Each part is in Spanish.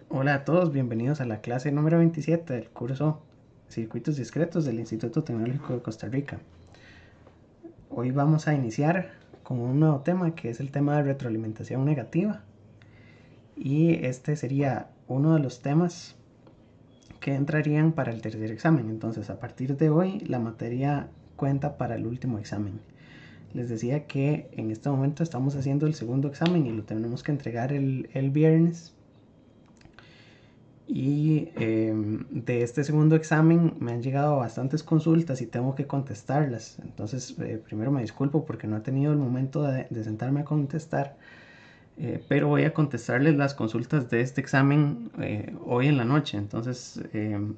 Hola a todos, bienvenidos a la clase número 27 del curso Circuitos Discretos del Instituto Tecnológico de Costa Rica. Hoy vamos a iniciar con un nuevo tema que es el tema de retroalimentación negativa. Y este sería uno de los temas que entrarían para el tercer examen. Entonces, a partir de hoy, la materia cuenta para el último examen. Les decía que en este momento estamos haciendo el segundo examen y lo tenemos que entregar el viernes. Y de este segundo examen me han llegado bastantes consultas y tengo que contestarlas. Entonces, primero me disculpo porque no he tenido el momento de sentarme a contestar. Pero voy a contestarles las consultas de este examen hoy en la noche. Entonces,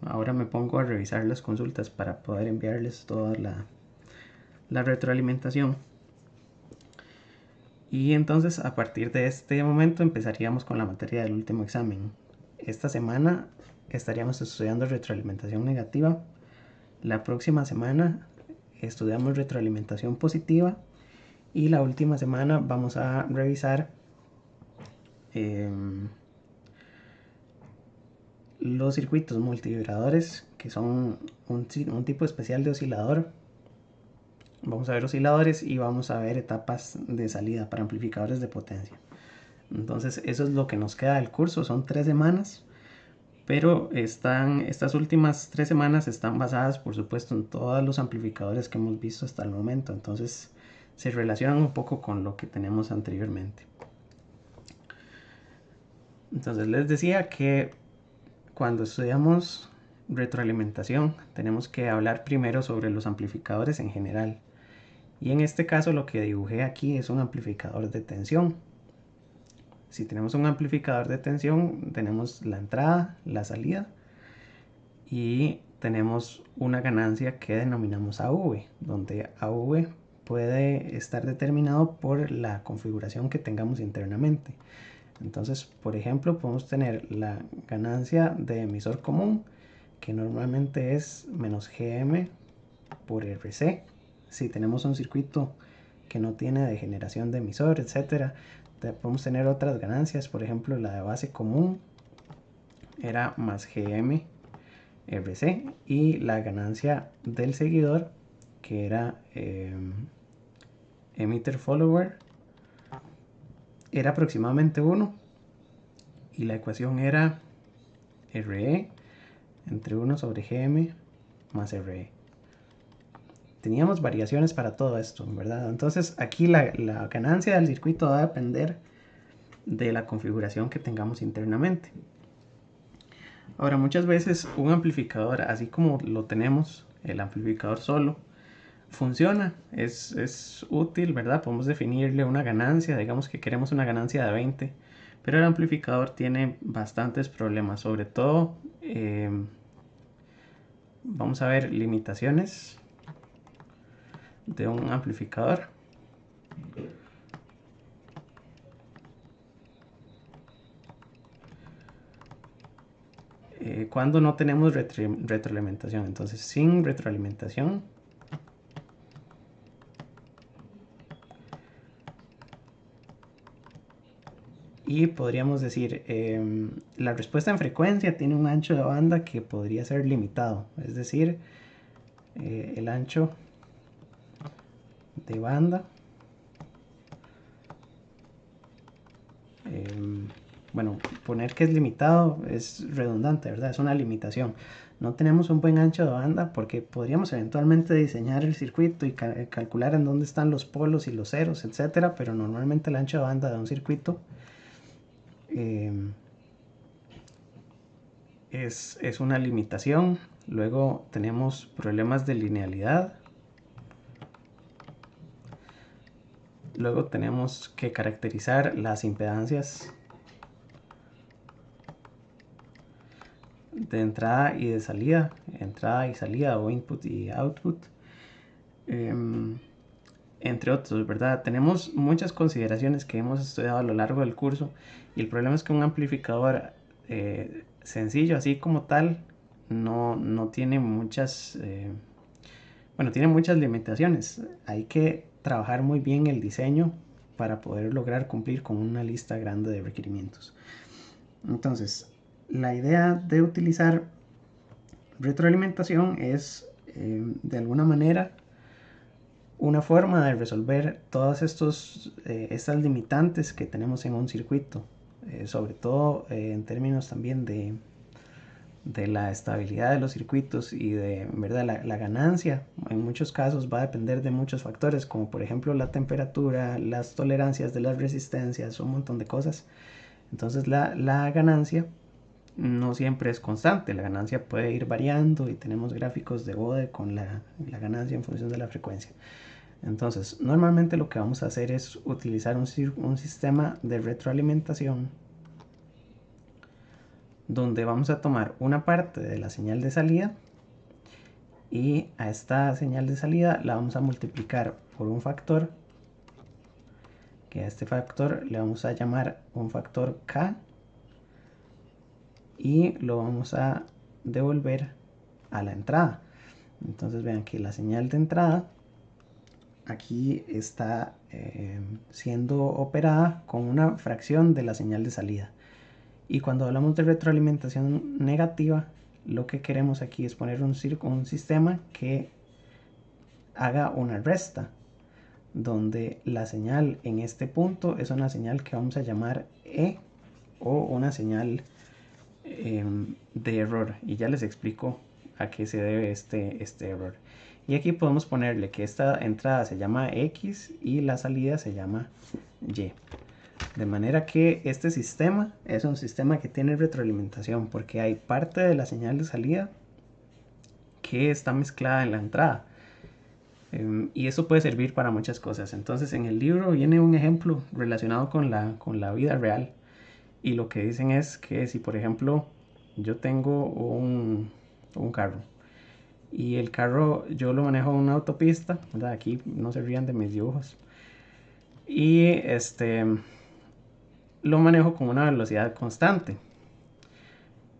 ahora me pongo a revisar las consultas para poder enviarles toda la retroalimentación. Y entonces, a partir de este momento, empezaríamos con la materia del último examen. Esta semana estaríamos estudiando retroalimentación negativa. La próxima semana estudiamos retroalimentación positiva. Y la última semana vamos a revisar eh, los circuitos multivibradores, que son un tipo especial de oscilador. Vamos a ver osciladores y vamos a ver etapas de salida para amplificadores de potencia. Entonces eso es lo que nos queda del curso, son 3 semanas. Pero estas últimas 3 semanas están basadas, por supuesto, en todos los amplificadores que hemos visto hasta el momento. Entonces se relacionan un poco con lo que tenemos anteriormente. Entonces les decía que cuando estudiamos retroalimentación tenemos que hablar primero sobre los amplificadores en general. Y en este caso lo que dibujé aquí es un amplificador de tensión. Si tenemos un amplificador de tensión, tenemos la entrada, la salida y tenemos una ganancia que denominamos AV, donde AV puede estar determinado por la configuración que tengamos internamente. Entonces, por ejemplo, podemos tener la ganancia de emisor común, que normalmente es menos GM por RC. Si tenemos un circuito que no tiene degeneración de emisor, etcétera, podemos tener otras ganancias. Por ejemplo, la de base común era más GM RC y la ganancia del seguidor, que era emitter follower, era aproximadamente 1 y la ecuación era RE entre 1 sobre GM más RE. Teníamos variaciones para todo esto, ¿verdad? Entonces aquí la ganancia del circuito va a depender de la configuración que tengamos internamente. Ahora, muchas veces un amplificador, así como lo tenemos, el amplificador solo, funciona, es útil, ¿verdad? Podemos definirle una ganancia, digamos que queremos una ganancia de 20, pero el amplificador tiene bastantes problemas, sobre todo vamos a ver limitaciones de un amplificador. Cuando no tenemos retroalimentación, entonces sin retroalimentación y podríamos decir la respuesta en frecuencia tiene un ancho de banda que podría ser limitado, es decir, el ancho de banda bueno, poner que es limitado es redundante, ¿verdad? Es una limitación. No tenemos un buen ancho de banda porque podríamos eventualmente diseñar el circuito y calcular en dónde están los polos y los ceros, etcétera, pero normalmente el ancho de banda de un circuito es una limitación. Luego tenemos problemas de linealidad. Luego tenemos que caracterizar las impedancias de entrada y de salida, entrada y salida o input y output, entre otros, ¿verdad? Tenemos muchas consideraciones que hemos estudiado a lo largo del curso y el problema es que un amplificador sencillo así como tal no tiene muchas, bueno, tiene muchas limitaciones. Hay que trabajar muy bien el diseño para poder lograr cumplir con una lista grande de requerimientos. Entonces, la idea de utilizar retroalimentación es de alguna manera una forma de resolver todas estas limitantes que tenemos en un circuito, sobre todo en términos también de la estabilidad de los circuitos y de verdad la ganancia. En muchos casos va a depender de muchos factores, como por ejemplo la temperatura, las tolerancias de las resistencias, un montón de cosas. Entonces la ganancia no siempre es constante, la ganancia puede ir variando y tenemos gráficos de Bode con la ganancia en función de la frecuencia. Entonces, normalmente lo que vamos a hacer es utilizar un sistema de retroalimentación donde vamos a tomar una parte de la señal de salida y a esta señal de salida la vamos a multiplicar por un factor, que a este factor le vamos a llamar un factor K, y lo vamos a devolver a la entrada. Entonces vean que la señal de entrada aquí está siendo operada con una fracción de la señal de salida. Y cuando hablamos de retroalimentación negativa, lo que queremos aquí es poner un sistema que haga una resta, donde la señal en este punto es una señal que vamos a llamar E, o una señal de error, y ya les explico a qué se debe este error. Y aquí podemos ponerle que esta entrada se llama X y la salida se llama Y. De manera que este sistema es un sistema que tiene retroalimentación, porque hay parte de la señal de salida que está mezclada en la entrada. Y eso puede servir para muchas cosas. Entonces en el libro viene un ejemplo relacionado con la vida real. Y lo que dicen es que si por ejemplo yo tengo un carro y el carro yo lo manejo en una autopista, ¿verdad? Aquí no se rían de mis dibujos. Y lo manejo con una velocidad constante.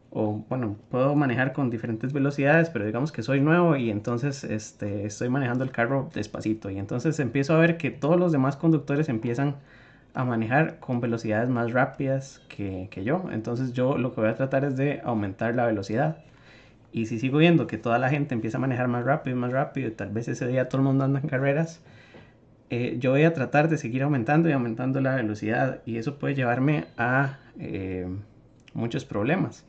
O bueno, puedo manejar con diferentes velocidades, pero digamos que soy nuevo y entonces estoy manejando el carro despacito. Y entonces empiezo a ver que todos los demás conductores empiezan a manejar con velocidades más rápidas que yo. Entonces yo lo que voy a tratar es de aumentar la velocidad. Y si sigo viendo que toda la gente empieza a manejar más rápido, y tal vez ese día todo el mundo anda en carreras, yo voy a tratar de seguir aumentando y aumentando la velocidad. Y eso puede llevarme a muchos problemas.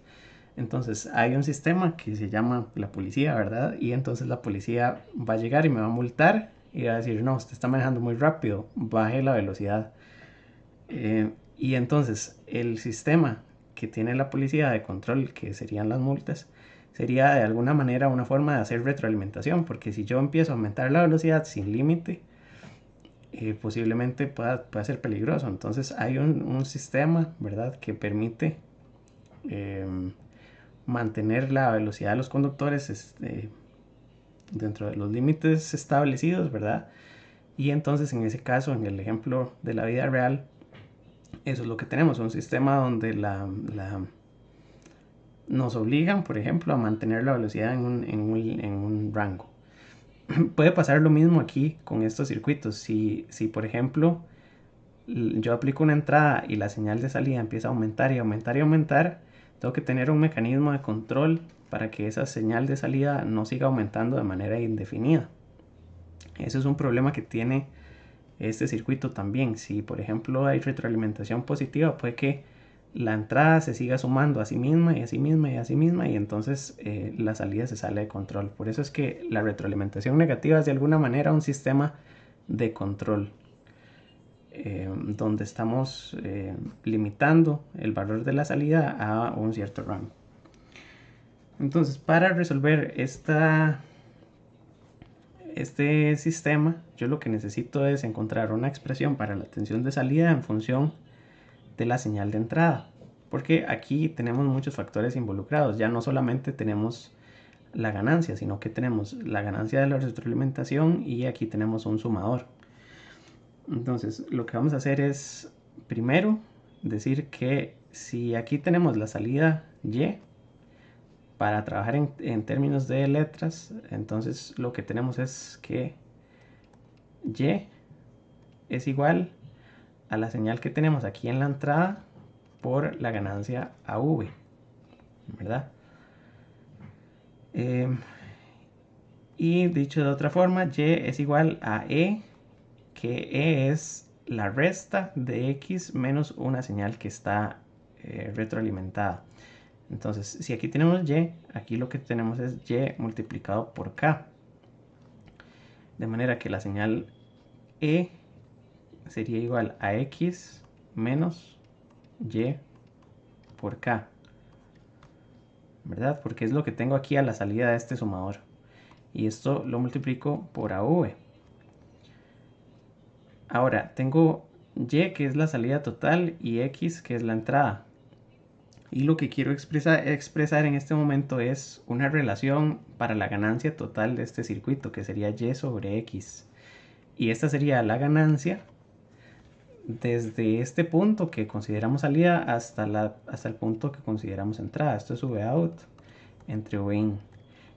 Entonces hay un sistema que se llama la policía, ¿verdad? Y entonces la policía va a llegar y me va a multar y va a decir, no, usted está manejando muy rápido, baje la velocidad. Y entonces el sistema que tiene la policía de control, que serían las multas, sería de alguna manera una forma de hacer retroalimentación, porque si yo empiezo a aumentar la velocidad sin límite, posiblemente pueda ser peligroso. Entonces hay un sistema, ¿verdad?, que permite mantener la velocidad de los conductores dentro de los límites establecidos, ¿verdad? Y entonces en ese caso, en el ejemplo de la vida real, eso es lo que tenemos, un sistema donde nos obligan, por ejemplo, a mantener la velocidad en un rango. Puede pasar lo mismo aquí con estos circuitos. Si por ejemplo, yo aplico una entrada y la señal de salida empieza a aumentar y aumentar y aumentar, tengo que tener un mecanismo de control para que esa señal de salida no siga aumentando de manera indefinida. Ese es un problema que tiene este circuito también. Si por ejemplo hay retroalimentación positiva, puede que la entrada se siga sumando a sí misma y a sí misma y a sí misma, y entonces la salida se sale de control. Por eso es que la retroalimentación negativa es de alguna manera un sistema de control, donde estamos limitando el valor de la salida a un cierto rango. Entonces, para resolver este sistema, yo lo que necesito es encontrar una expresión para la tensión de salida en función de la señal de entrada, porque aquí tenemos muchos factores involucrados. Ya no solamente tenemos la ganancia, sino que tenemos la ganancia de la retroalimentación y aquí tenemos un sumador. Entonces lo que vamos a hacer es primero decir que si aquí tenemos la salida Y, para trabajar en términos de letras, entonces lo que tenemos es que Y es igual a la señal que tenemos aquí en la entrada por la ganancia AV. ¿verdad? Y dicho de otra forma, y es igual a e, que e es la resta de x menos una señal que está retroalimentada. Entonces, si aquí tenemos y, aquí lo que tenemos es y multiplicado por k. De manera que la señal e sería igual a x menos y por k, ¿verdad? Porque es lo que tengo aquí a la salida de este sumador. Y esto lo multiplico por AV. Ahora, tengo y, que es la salida total, y x, que es la entrada. Y lo que quiero expresar en este momento es una relación para la ganancia total de este circuito, que sería y sobre x. Y esta sería la ganancia desde este punto que consideramos salida hasta el punto que consideramos entrada. Esto es Vout entre Vin,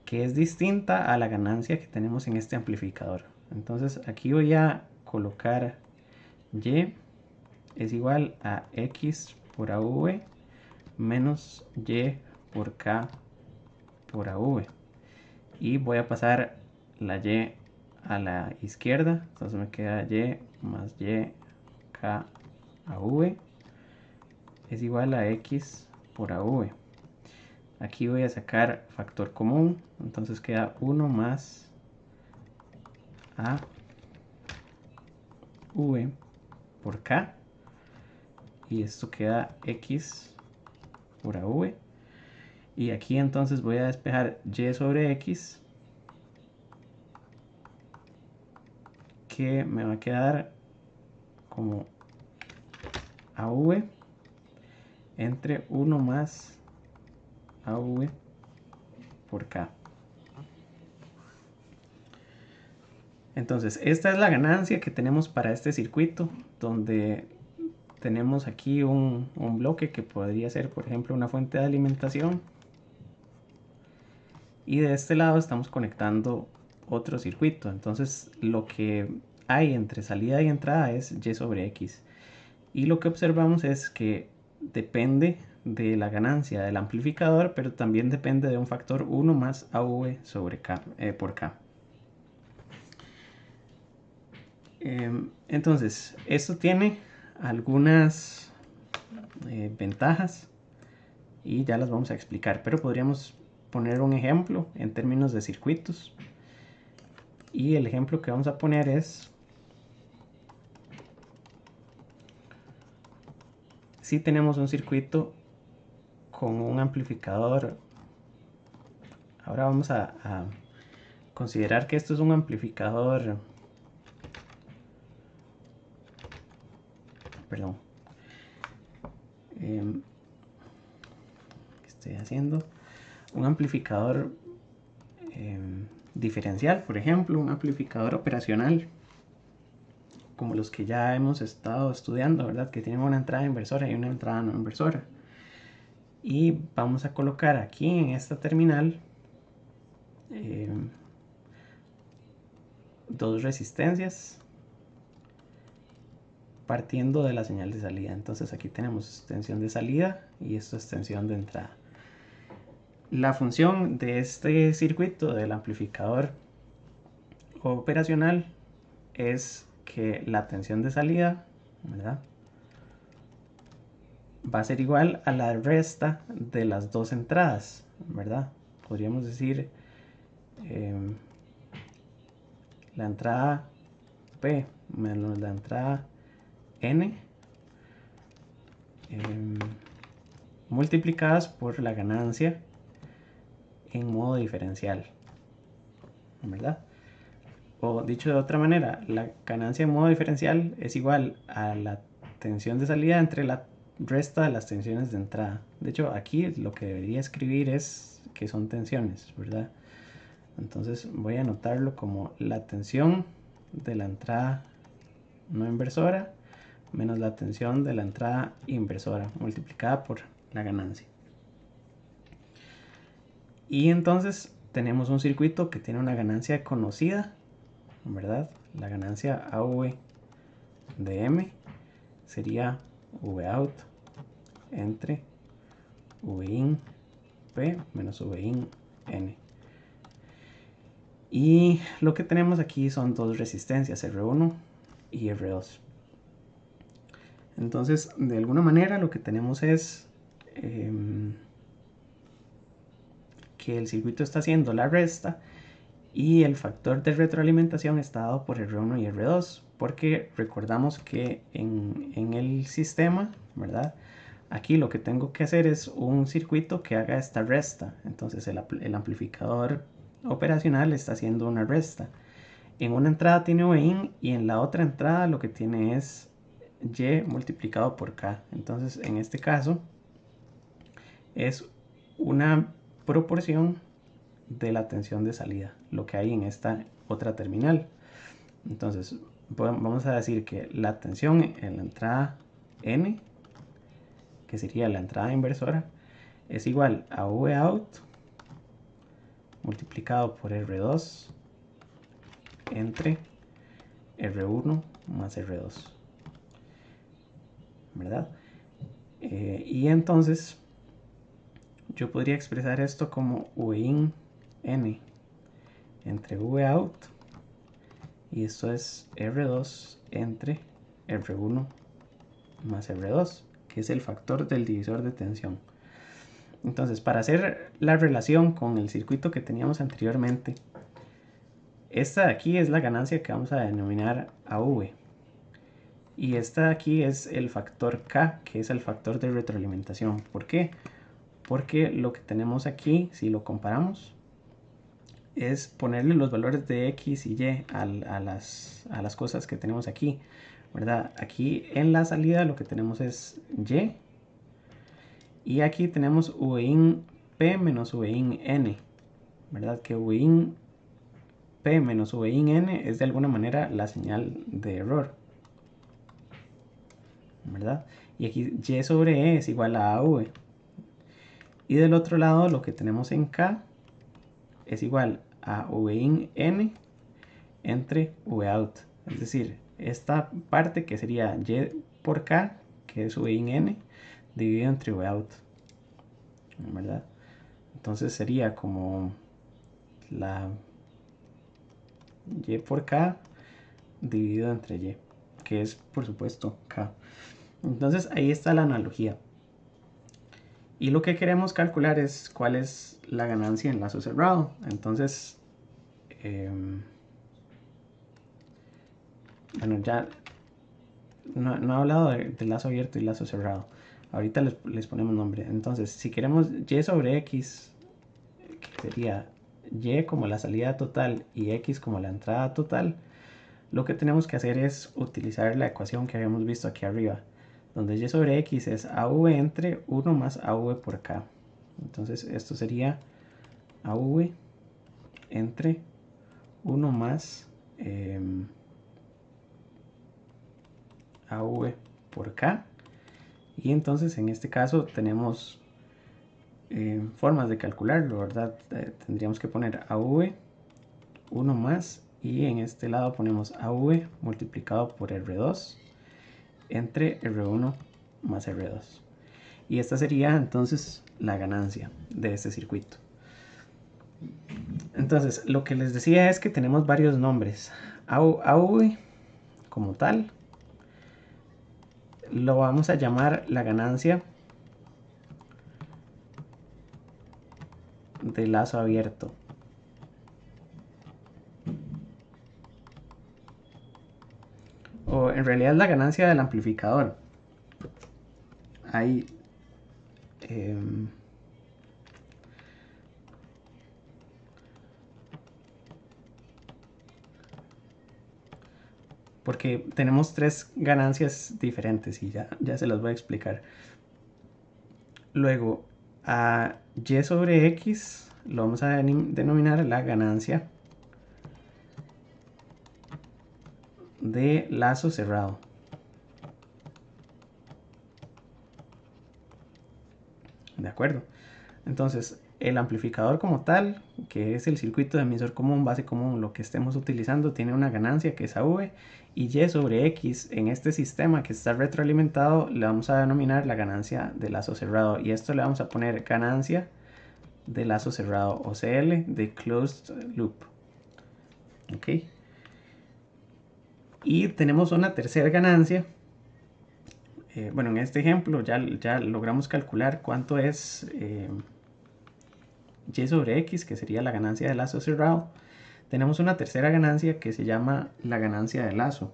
que es distinta a la ganancia que tenemos en este amplificador. Entonces aquí voy a colocar y es igual a x por AV menos y por k por AV. Y voy a pasar la y a la izquierda. Entonces me queda y más y k a v es igual a x por AV. Aquí voy a sacar factor común. Entonces queda 1 más a v por k. Y esto queda x por AV. Y aquí entonces voy a despejar y sobre x, que me va a quedar como AV entre 1 más AV por K. Entonces, esta es la ganancia que tenemos para este circuito, donde tenemos aquí un bloque que podría ser, por ejemplo, una fuente de alimentación. Y de este lado estamos conectando otro circuito. Entonces, lo que hay entre salida y entrada es y sobre x. Y lo que observamos es que depende de la ganancia del amplificador, pero también depende de un factor 1 más AV sobre K, por K. Entonces, esto tiene algunas ventajas y ya las vamos a explicar, pero podríamos poner un ejemplo en términos de circuitos. Y el ejemplo que vamos a poner es si tenemos un circuito con un amplificador. Ahora vamos a considerar que esto es un amplificador, perdón, ¿qué estoy haciendo? Un amplificador diferencial, por ejemplo, un amplificador operacional, como los que ya hemos estado estudiando, ¿verdad? Que tienen una entrada inversora y una entrada no inversora. Y vamos a colocar aquí en esta terminal dos resistencias partiendo de la señal de salida. Entonces aquí tenemos tensión de salida y esto es tensión de entrada. La función de este circuito del amplificador operacional es que la tensión de salida, ¿verdad?, va a ser igual a la resta de las dos entradas, ¿verdad? Podríamos decir la entrada P menos la entrada N multiplicadas por la ganancia en modo diferencial, ¿verdad? O dicho de otra manera, la ganancia en modo diferencial es igual a la tensión de salida entre la resta de las tensiones de entrada. De hecho, aquí lo que debería escribir es que son tensiones, ¿verdad? Entonces voy a anotarlo como la tensión de la entrada no inversora menos la tensión de la entrada inversora multiplicada por la ganancia. Y entonces tenemos un circuito que tiene una ganancia conocida, ¿verdad? La ganancia AV de M sería Vout entre Vin P menos Vin N. Y lo que tenemos aquí son dos resistencias, R1 y R2. Entonces, de alguna manera lo que tenemos es que el circuito está haciendo la resta y el factor de retroalimentación está dado por R1 y R2, porque recordamos que en el sistema, ¿verdad? Aquí lo que tengo que hacer es un circuito que haga esta resta. Entonces el amplificador operacional está haciendo una resta. En una entrada tiene Vin y en la otra entrada lo que tiene es Y multiplicado por K. Entonces en este caso es una proporción de la tensión de salida, lo que hay en esta otra terminal. Entonces vamos a decir que la tensión en la entrada N, que sería la entrada inversora, es igual a Vout multiplicado por R2 entre R1 más R2, ¿verdad? Y entonces yo podría expresar esto como Vin N entre Vout, y esto es R2 entre R1 más R2, que es el factor del divisor de tensión. Entonces, para hacer la relación con el circuito que teníamos anteriormente, esta de aquí es la ganancia que vamos a denominar AV. Y esta de aquí es el factor K, que es el factor de retroalimentación. ¿Por qué? Porque lo que tenemos aquí, si lo comparamos, es ponerle los valores de X y Y a las cosas que tenemos aquí, ¿verdad? Aquí en la salida lo que tenemos es Y. Y aquí tenemos Vin P menos Vin N, ¿verdad? Que Vin P menos Vin N es de alguna manera la señal de error, ¿verdad? Y aquí Y sobre E es igual a AV. Y del otro lado lo que tenemos en K es igual a Vin N entre Vout. Es decir, esta parte que sería Y por K, que es Vin N, dividido entre Vout, ¿verdad? Entonces sería como la Y por K dividido entre Y, que es por supuesto K. Entonces ahí está la analogía. Y lo que queremos calcular es cuál es la ganancia en lazo cerrado. Entonces, bueno, ya no he hablado de lazo abierto y lazo cerrado. Ahorita les ponemos nombre. Entonces, si queremos Y sobre X, que sería Y como la salida total y X como la entrada total, lo que tenemos que hacer es utilizar la ecuación que habíamos visto aquí arriba, donde Y sobre X es AV entre 1 más AV por K. Entonces esto sería AV entre 1 más AV por K. Y entonces en este caso tenemos formas de calcularlo, ¿verdad? Tendríamos que poner AV 1 más, y en este lado ponemos AV multiplicado por R2 entre R1 más R2. Y esta sería entonces la ganancia de este circuito. Entonces, lo que les decía es que tenemos varios nombres. AV como tal lo vamos a llamar la ganancia de lazo abierto. O en realidad es la ganancia del amplificador. Hay porque tenemos tres ganancias diferentes y ya se las voy a explicar. Luego, a Y sobre X lo vamos a denominar la ganancia de lazo cerrado. ¿De acuerdo? Entonces, el amplificador como tal, que es el circuito de emisor común, base común, lo que estemos utilizando, tiene una ganancia que es AV, y Y sobre X en este sistema que está retroalimentado le vamos a denominar la ganancia de lazo cerrado, y esto le vamos a poner ganancia de lazo cerrado, o CL de closed loop. Ok. Y tenemos una tercera ganancia. Bueno, en este ejemplo ya logramos calcular cuánto es y sobre x, que sería la ganancia de lazo cerrado. Tenemos una tercera ganancia que se llama la ganancia de lazo,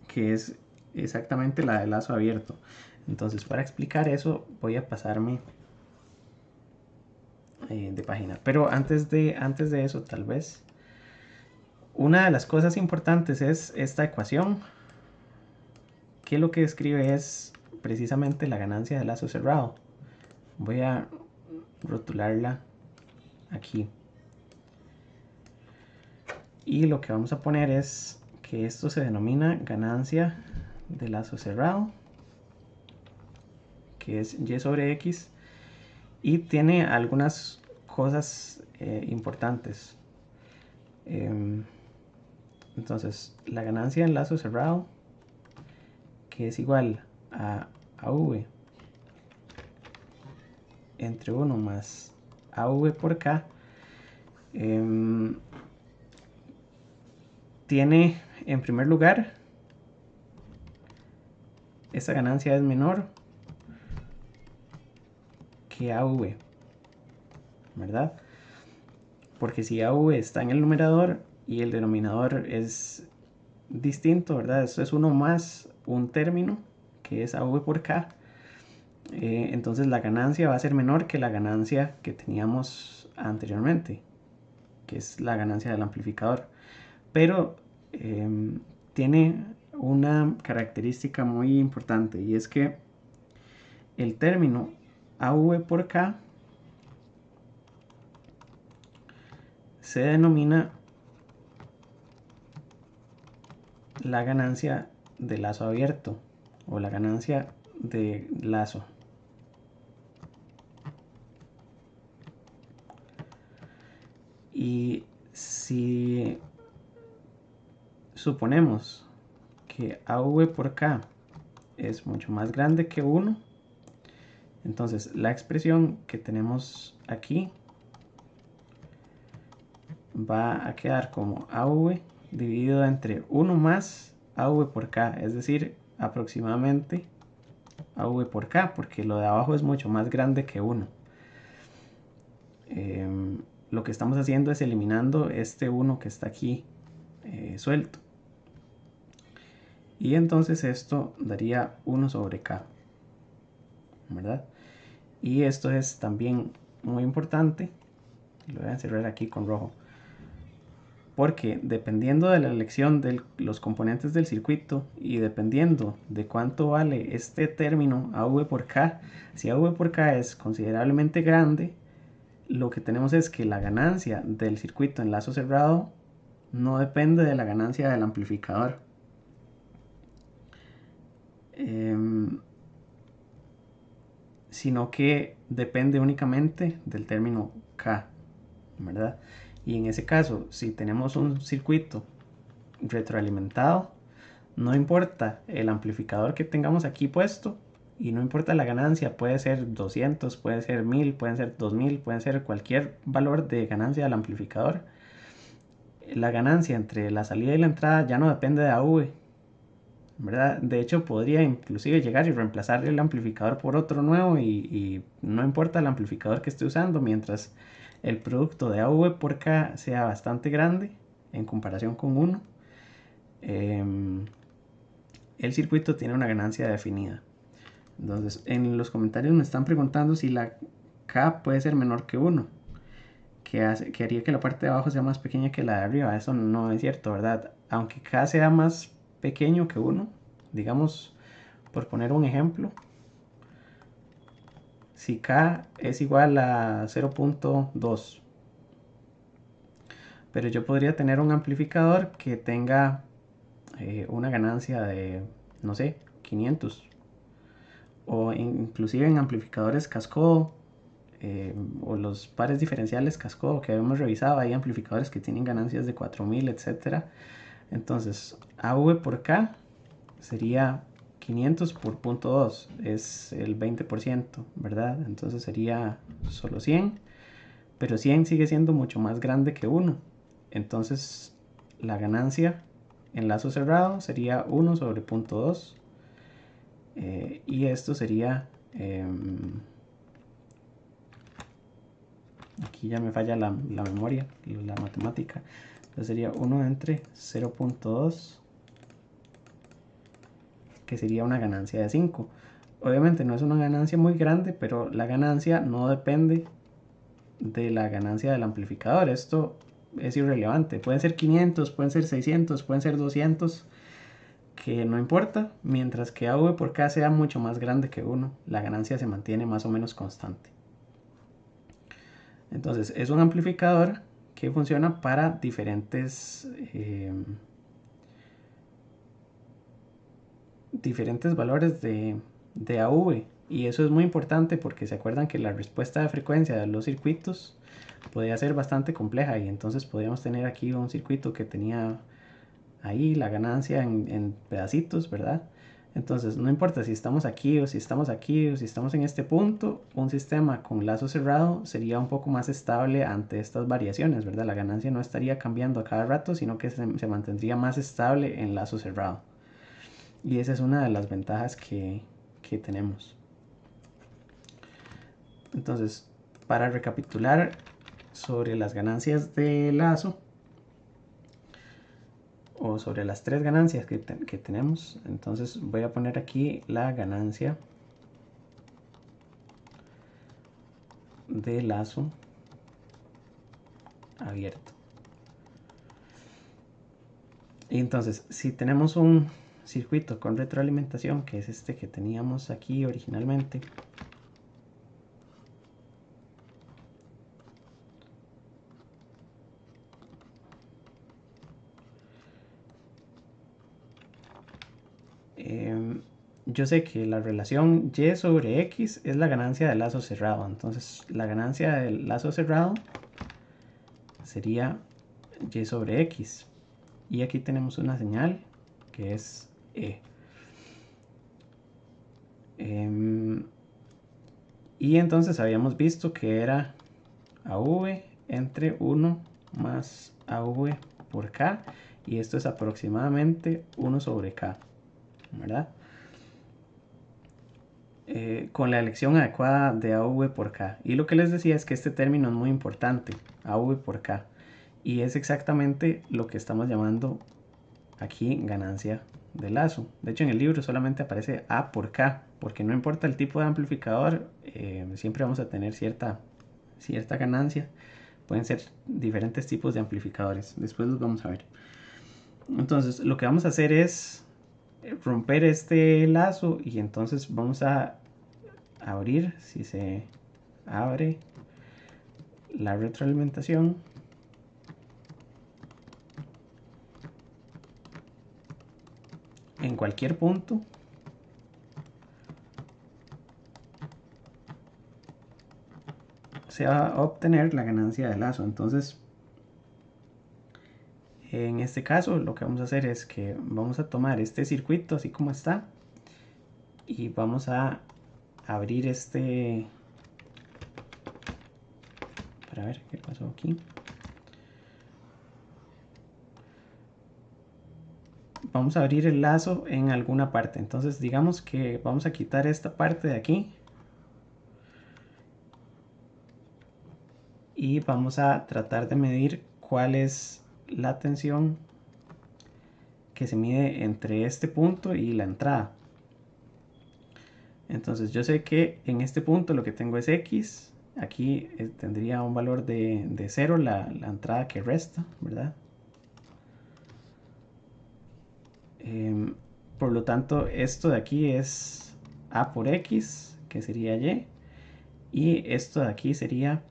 que es exactamente la de lazo abierto. Entonces, para explicar eso voy a pasarme de página. Pero antes de eso, tal vez, una de las cosas importantes es esta ecuación, que lo que describe es precisamente la ganancia de lazo cerrado. Voy a rotularla aquí. Y lo que vamos a poner es que esto se denomina ganancia de lazo cerrado, que es y sobre x, y tiene algunas cosas importantes. Entonces, la ganancia en lazo cerrado, que es igual a v entre 1 más av por k, tiene, en primer lugar, esta ganancia es menor que av, ¿verdad? Porque si av está en el numerador y el denominador es distinto, ¿verdad? Esto es 1 más un término, que es av por k, entonces la ganancia va a ser menor que la ganancia que teníamos anteriormente, que es la ganancia del amplificador. Pero tiene una característica muy importante, y es que el término av por k se denomina la ganancia de lazo abierto o la ganancia de lazo. Y si suponemos que av por k es mucho más grande que 1, entonces la expresión que tenemos aquí va a quedar como av dividido entre 1 más av por k, es decir, aproximadamente av por k, porque lo de abajo es mucho más grande que 1. Lo que estamos haciendo es eliminando este 1 que está aquí suelto. Y entonces esto daría 1 sobre k, ¿verdad? Y esto es también muy importante, lo voy a cerrar aquí con rojo, porque dependiendo de la elección de los componentes del circuito y dependiendo de cuánto vale este término av por k, si av por k es considerablemente grande, lo que tenemos es que la ganancia del circuito en lazo cerrado no depende de la ganancia del amplificador, sino que depende únicamente del término k, ¿verdad? Y en ese caso, si tenemos un circuito retroalimentado, no importa el amplificador que tengamos aquí puesto y no importa la ganancia, puede ser 200, puede ser 1000, pueden ser 2000, puede ser cualquier valor de ganancia del amplificador. La ganancia entre la salida y la entrada ya no depende de AV, ¿verdad? De hecho, podría inclusive llegar y reemplazar el amplificador por otro nuevo y no importa el amplificador que esté usando, mientras el producto de AV por K sea bastante grande en comparación con 1, el circuito tiene una ganancia definida. Entonces, en los comentarios me están preguntando si la K puede ser menor que 1, que haría que la parte de abajo sea más pequeña que la de arriba. Eso no es cierto, ¿verdad? Aunque K sea más pequeño que 1, digamos, por poner un ejemplo, si K es igual a 0.2, pero yo podría tener un amplificador que tenga una ganancia de, no sé, 500, o inclusive en amplificadores cascodo, o los pares diferenciales cascodo que habíamos revisado, hay amplificadores que tienen ganancias de 4000, etc. Entonces, AV por K sería 500 por punto 2 es el 20%, ¿verdad? Entonces sería solo 100, pero 100 sigue siendo mucho más grande que 1. Entonces la ganancia en lazo cerrado sería 1 sobre punto 2. Y esto sería... aquí ya me falla la memoria, la matemática. Entonces sería 1 entre 0.2, que sería una ganancia de 5. Obviamente no es una ganancia muy grande, pero la ganancia no depende de la ganancia del amplificador. Esto es irrelevante. Pueden ser 500, pueden ser 600, pueden ser 200, que no importa. Mientras que AV por K sea mucho más grande que 1, la ganancia se mantiene más o menos constante. Entonces es un amplificador que funciona para diferentes valores de AV. Y eso es muy importante porque se acuerdan que la respuesta de frecuencia de los circuitos podía ser bastante compleja, y entonces podríamos tener aquí un circuito que tenía ahí la ganancia en pedacitos, ¿verdad? Entonces no importa si estamos aquí o si estamos aquí o si estamos en este punto, un sistema con lazo cerrado sería un poco más estable ante estas variaciones, ¿verdad? La ganancia no estaría cambiando a cada rato, sino que se mantendría más estable en lazo cerrado. Y esa es una de las ventajas que tenemos. Entonces, para recapitular sobre las ganancias de lazo, o sobre las tres ganancias que tenemos, entonces voy a poner aquí la ganancia de lazo abierto. Y entonces, si tenemos un circuito con retroalimentación, que es este que teníamos aquí originalmente, yo sé que la relación Y sobre X es la ganancia del lazo cerrado. Entonces la ganancia del lazo cerrado sería Y sobre X. Y aquí tenemos una señal que es E. Y entonces habíamos visto que era AV entre 1 más AV por K. Y esto es aproximadamente 1 sobre K, ¿verdad? Con la elección adecuada de AV por K. Y lo que les decía es que este término es muy importante, AV por K. Y es exactamente lo que estamos llamando aquí ganancia de lazo. De hecho, en el libro solamente aparece A por K, porque no importa el tipo de amplificador, siempre vamos a tener cierta ganancia. Pueden ser diferentes tipos de amplificadores. Después los vamos a ver. Entonces, lo que vamos a hacer es romper este lazo, y entonces vamos a abrir, si se abre la retroalimentación, en cualquier punto, se va a obtener la ganancia de lazo. Entonces, en este caso lo que vamos a hacer es que vamos a tomar este circuito así como está, y vamos a abrir este, para ver qué pasó aquí, vamos a abrir el lazo en alguna parte. Entonces digamos que vamos a quitar esta parte de aquí y vamos a tratar de medir cuál es la tensión que se mide entre este punto y la entrada. Entonces yo sé que en este punto lo que tengo es X. Aquí tendría un valor de 0 la entrada que resta, ¿verdad? Por lo tanto, esto de aquí es A por X, que sería Y. Y esto de aquí sería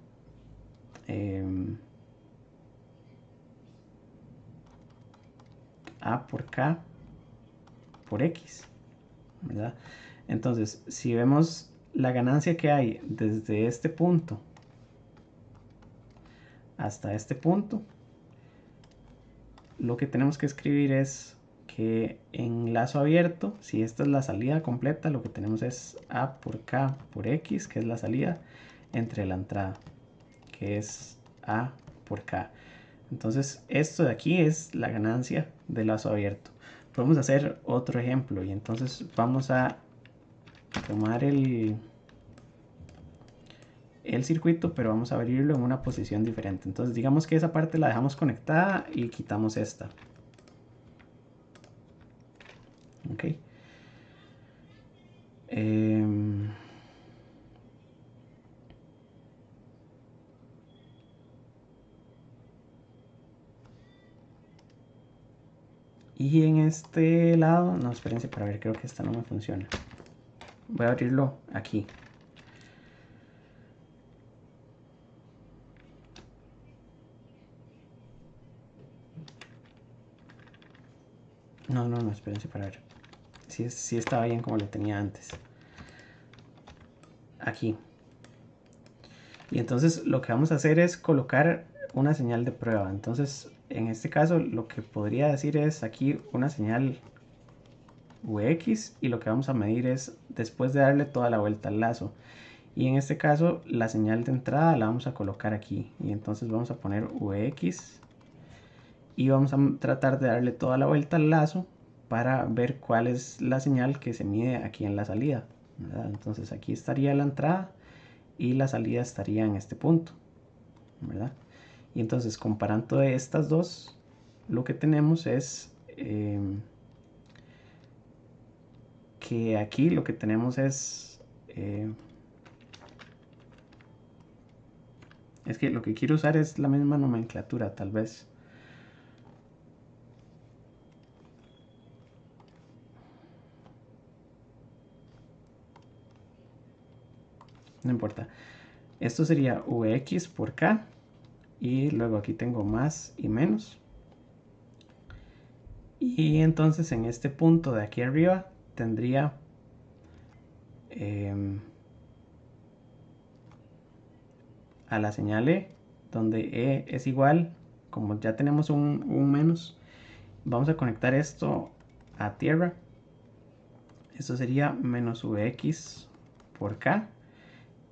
A por K por X, ¿verdad? Entonces, si vemos la ganancia que hay desde este punto hasta este punto, lo que tenemos que escribir es que en lazo abierto, si esta es la salida completa, lo que tenemos es A por K por X, que es la salida, entre la entrada, que es A por K. Entonces esto de aquí es la ganancia de lazo abierto. Podemos hacer otro ejemplo y entonces vamos a tomar el circuito, pero vamos a abrirlo en una posición diferente. Entonces digamos que esa parte la dejamos conectada y quitamos esta. Ok. Y en este lado, no, espérense para ver, creo que esta no me funciona. Voy a abrirlo aquí. No, espérense para ver. Si estaba bien como lo tenía antes. Aquí. Y entonces lo que vamos a hacer es colocar una señal de prueba. Entonces, en este caso, lo que podría decir es aquí una señal Vx y lo que vamos a medir es después de darle toda la vuelta al lazo. Y en este caso, la señal de entrada la vamos a colocar aquí. Y entonces vamos a poner Vx y vamos a tratar de darle toda la vuelta al lazo para ver cuál es la señal que se mide aquí en la salida, ¿verdad? Entonces aquí estaría la entrada y la salida estaría en este punto, ¿verdad? Y entonces comparando estas dos, lo que tenemos es que aquí lo que tenemos es que lo que quiero usar es la misma nomenclatura, tal vez. No importa. Esto sería Vx por K. Y luego aquí tengo más y menos. Y entonces en este punto de aquí arriba tendría a la señal E, donde E es igual, como ya tenemos un menos, vamos a conectar esto a tierra. Esto sería menos Vx por K.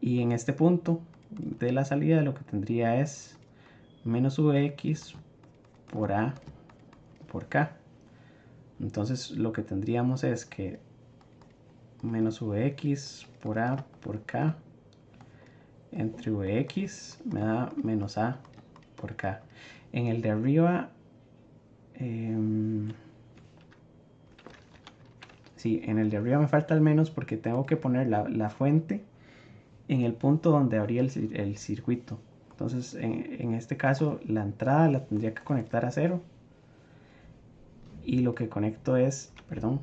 Y en este punto de la salida lo que tendría es menos Vx por A por K. Entonces lo que tendríamos es que menos Vx por A por K entre Vx me da menos A por K. En el de arriba, sí, en el de arriba me falta el menos porque tengo que poner la fuente en el punto donde abría el circuito. Entonces, en este caso, la entrada la tendría que conectar a 0. Y lo que conecto es, perdón,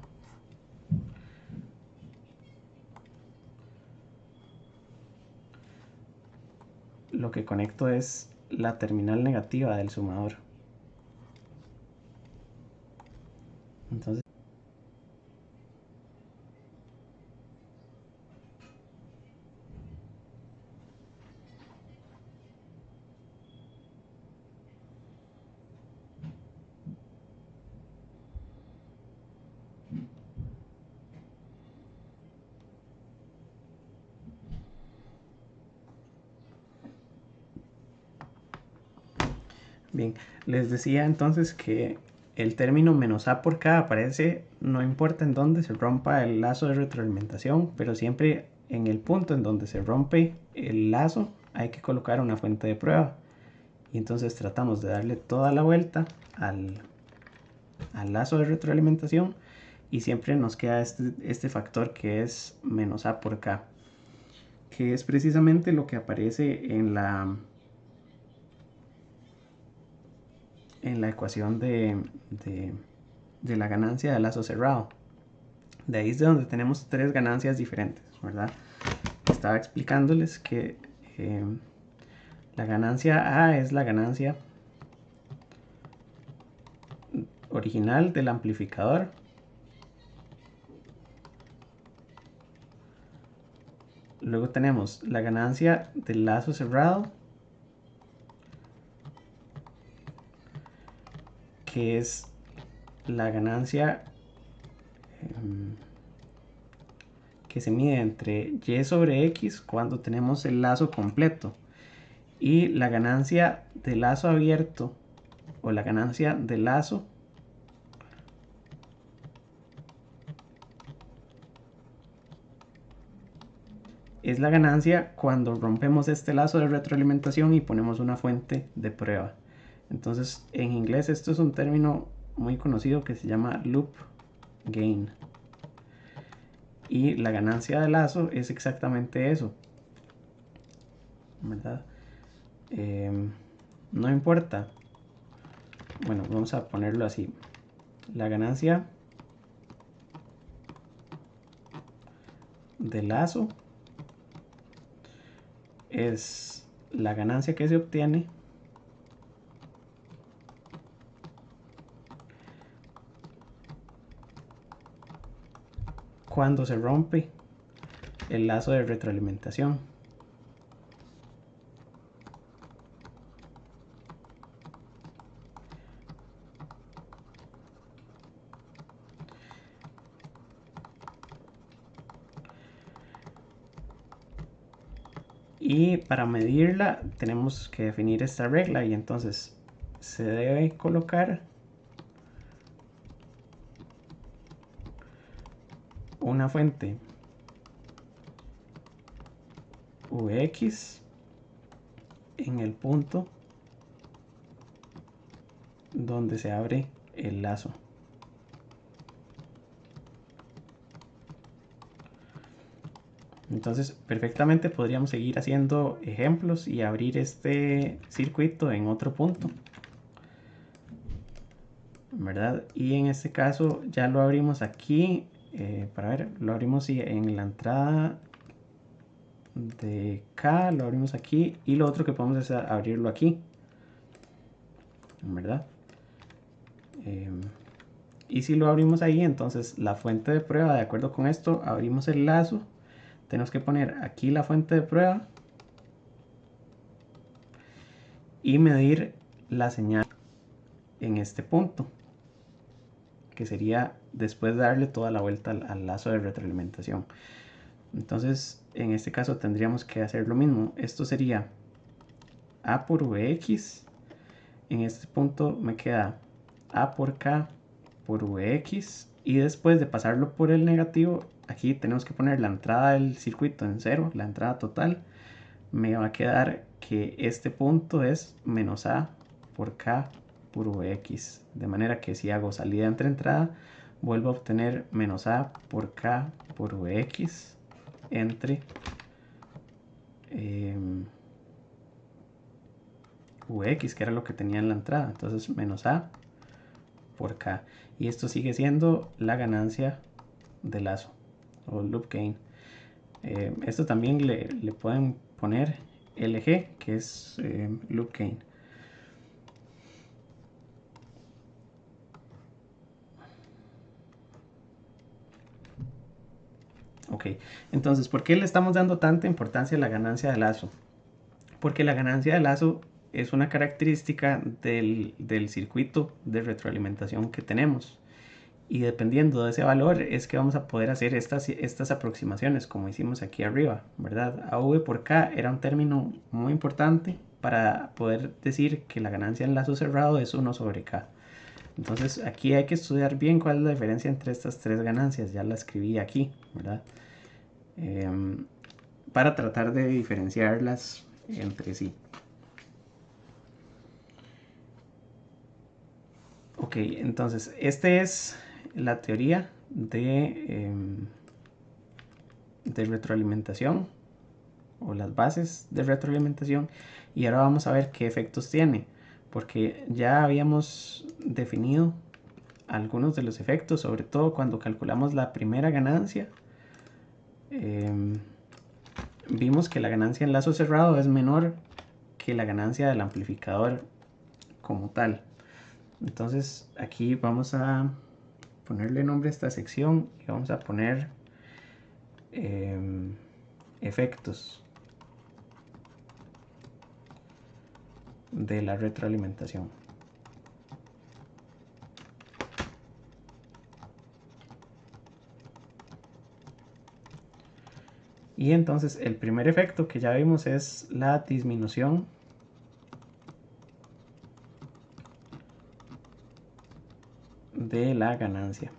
lo que conecto es la terminal negativa del sumador. Entonces, bien, les decía entonces que el término menos A por K aparece no importa en dónde se rompa el lazo de retroalimentación, pero siempre en el punto en donde se rompe el lazo hay que colocar una fuente de prueba. Y entonces tratamos de darle toda la vuelta al lazo de retroalimentación y siempre nos queda este factor que es menos A por K, que es precisamente lo que aparece en la ecuación de la ganancia del lazo cerrado. De ahí es de donde tenemos tres ganancias diferentes, ¿verdad? Estaba explicándoles que la ganancia A es la ganancia original del amplificador. Luego tenemos la ganancia del lazo cerrado, que es la ganancia que se mide entre y sobre x cuando tenemos el lazo completo, y la ganancia de lazo abierto o la ganancia de lazo es la ganancia cuando rompemos este lazo de retroalimentación y ponemos una fuente de prueba. Entonces, en inglés esto es un término muy conocido que se llama loop gain. Y la ganancia de lazo es exactamente eso, ¿verdad? No importa. Bueno, vamos a ponerlo así. La ganancia de lazo es la ganancia que se obtiene cuando se rompe el lazo de retroalimentación. Y para medirla tenemos que definir esta regla, y entonces se debe colocar una fuente Vx en el punto donde se abre el lazo. Entonces perfectamente podríamos seguir haciendo ejemplos y abrir este circuito en otro punto, ¿verdad? Y en este caso ya lo abrimos aquí, para ver, lo abrimos en la entrada de K, lo abrimos aquí, y lo otro que podemos es abrirlo aquí, ¿verdad? Y si lo abrimos ahí, entonces la fuente de prueba, de acuerdo con esto, abrimos el lazo, tenemos que poner aquí la fuente de prueba y medir la señal en este punto, que sería después de darle toda la vuelta al lazo de retroalimentación. Entonces en este caso tendríamos que hacer lo mismo. Esto sería A por Vx, en este punto me queda A por K por Vx, y después de pasarlo por el negativo, aquí tenemos que poner la entrada del circuito en 0, la entrada total. Me va a quedar que este punto es menos A por K por Vx, de manera que si hago salida entre entrada, vuelvo a obtener menos A por K por Vx entre Vx, que era lo que tenía en la entrada. Entonces menos A por K, y esto sigue siendo la ganancia de lazo o loop gain. Esto también le pueden poner LG, que es loop gain. Ok, entonces, ¿por qué le estamos dando tanta importancia a la ganancia de lazo? Porque la ganancia de lazo es una característica del circuito de retroalimentación que tenemos. Y dependiendo de ese valor es que vamos a poder hacer estas aproximaciones como hicimos aquí arriba, ¿verdad? AV por K era un término muy importante para poder decir que la ganancia en lazo cerrado es 1 sobre K. Entonces aquí hay que estudiar bien cuál es la diferencia entre estas tres ganancias. Ya la escribí aquí, ¿verdad? Para tratar de diferenciarlas entre sí. Ok, entonces esta es la teoría de retroalimentación, o las bases de retroalimentación, y ahora vamos a ver qué efectos tiene, porque ya habíamos definido algunos de los efectos, sobre todo cuando calculamos la primera ganancia. Vimos que la ganancia en lazo cerrado es menor que la ganancia del amplificador como tal. Entonces aquí vamos a ponerle nombre a esta sección y vamos a poner efectos de la retroalimentación. Y entonces el primer efecto que ya vimos es la disminución de la ganancia,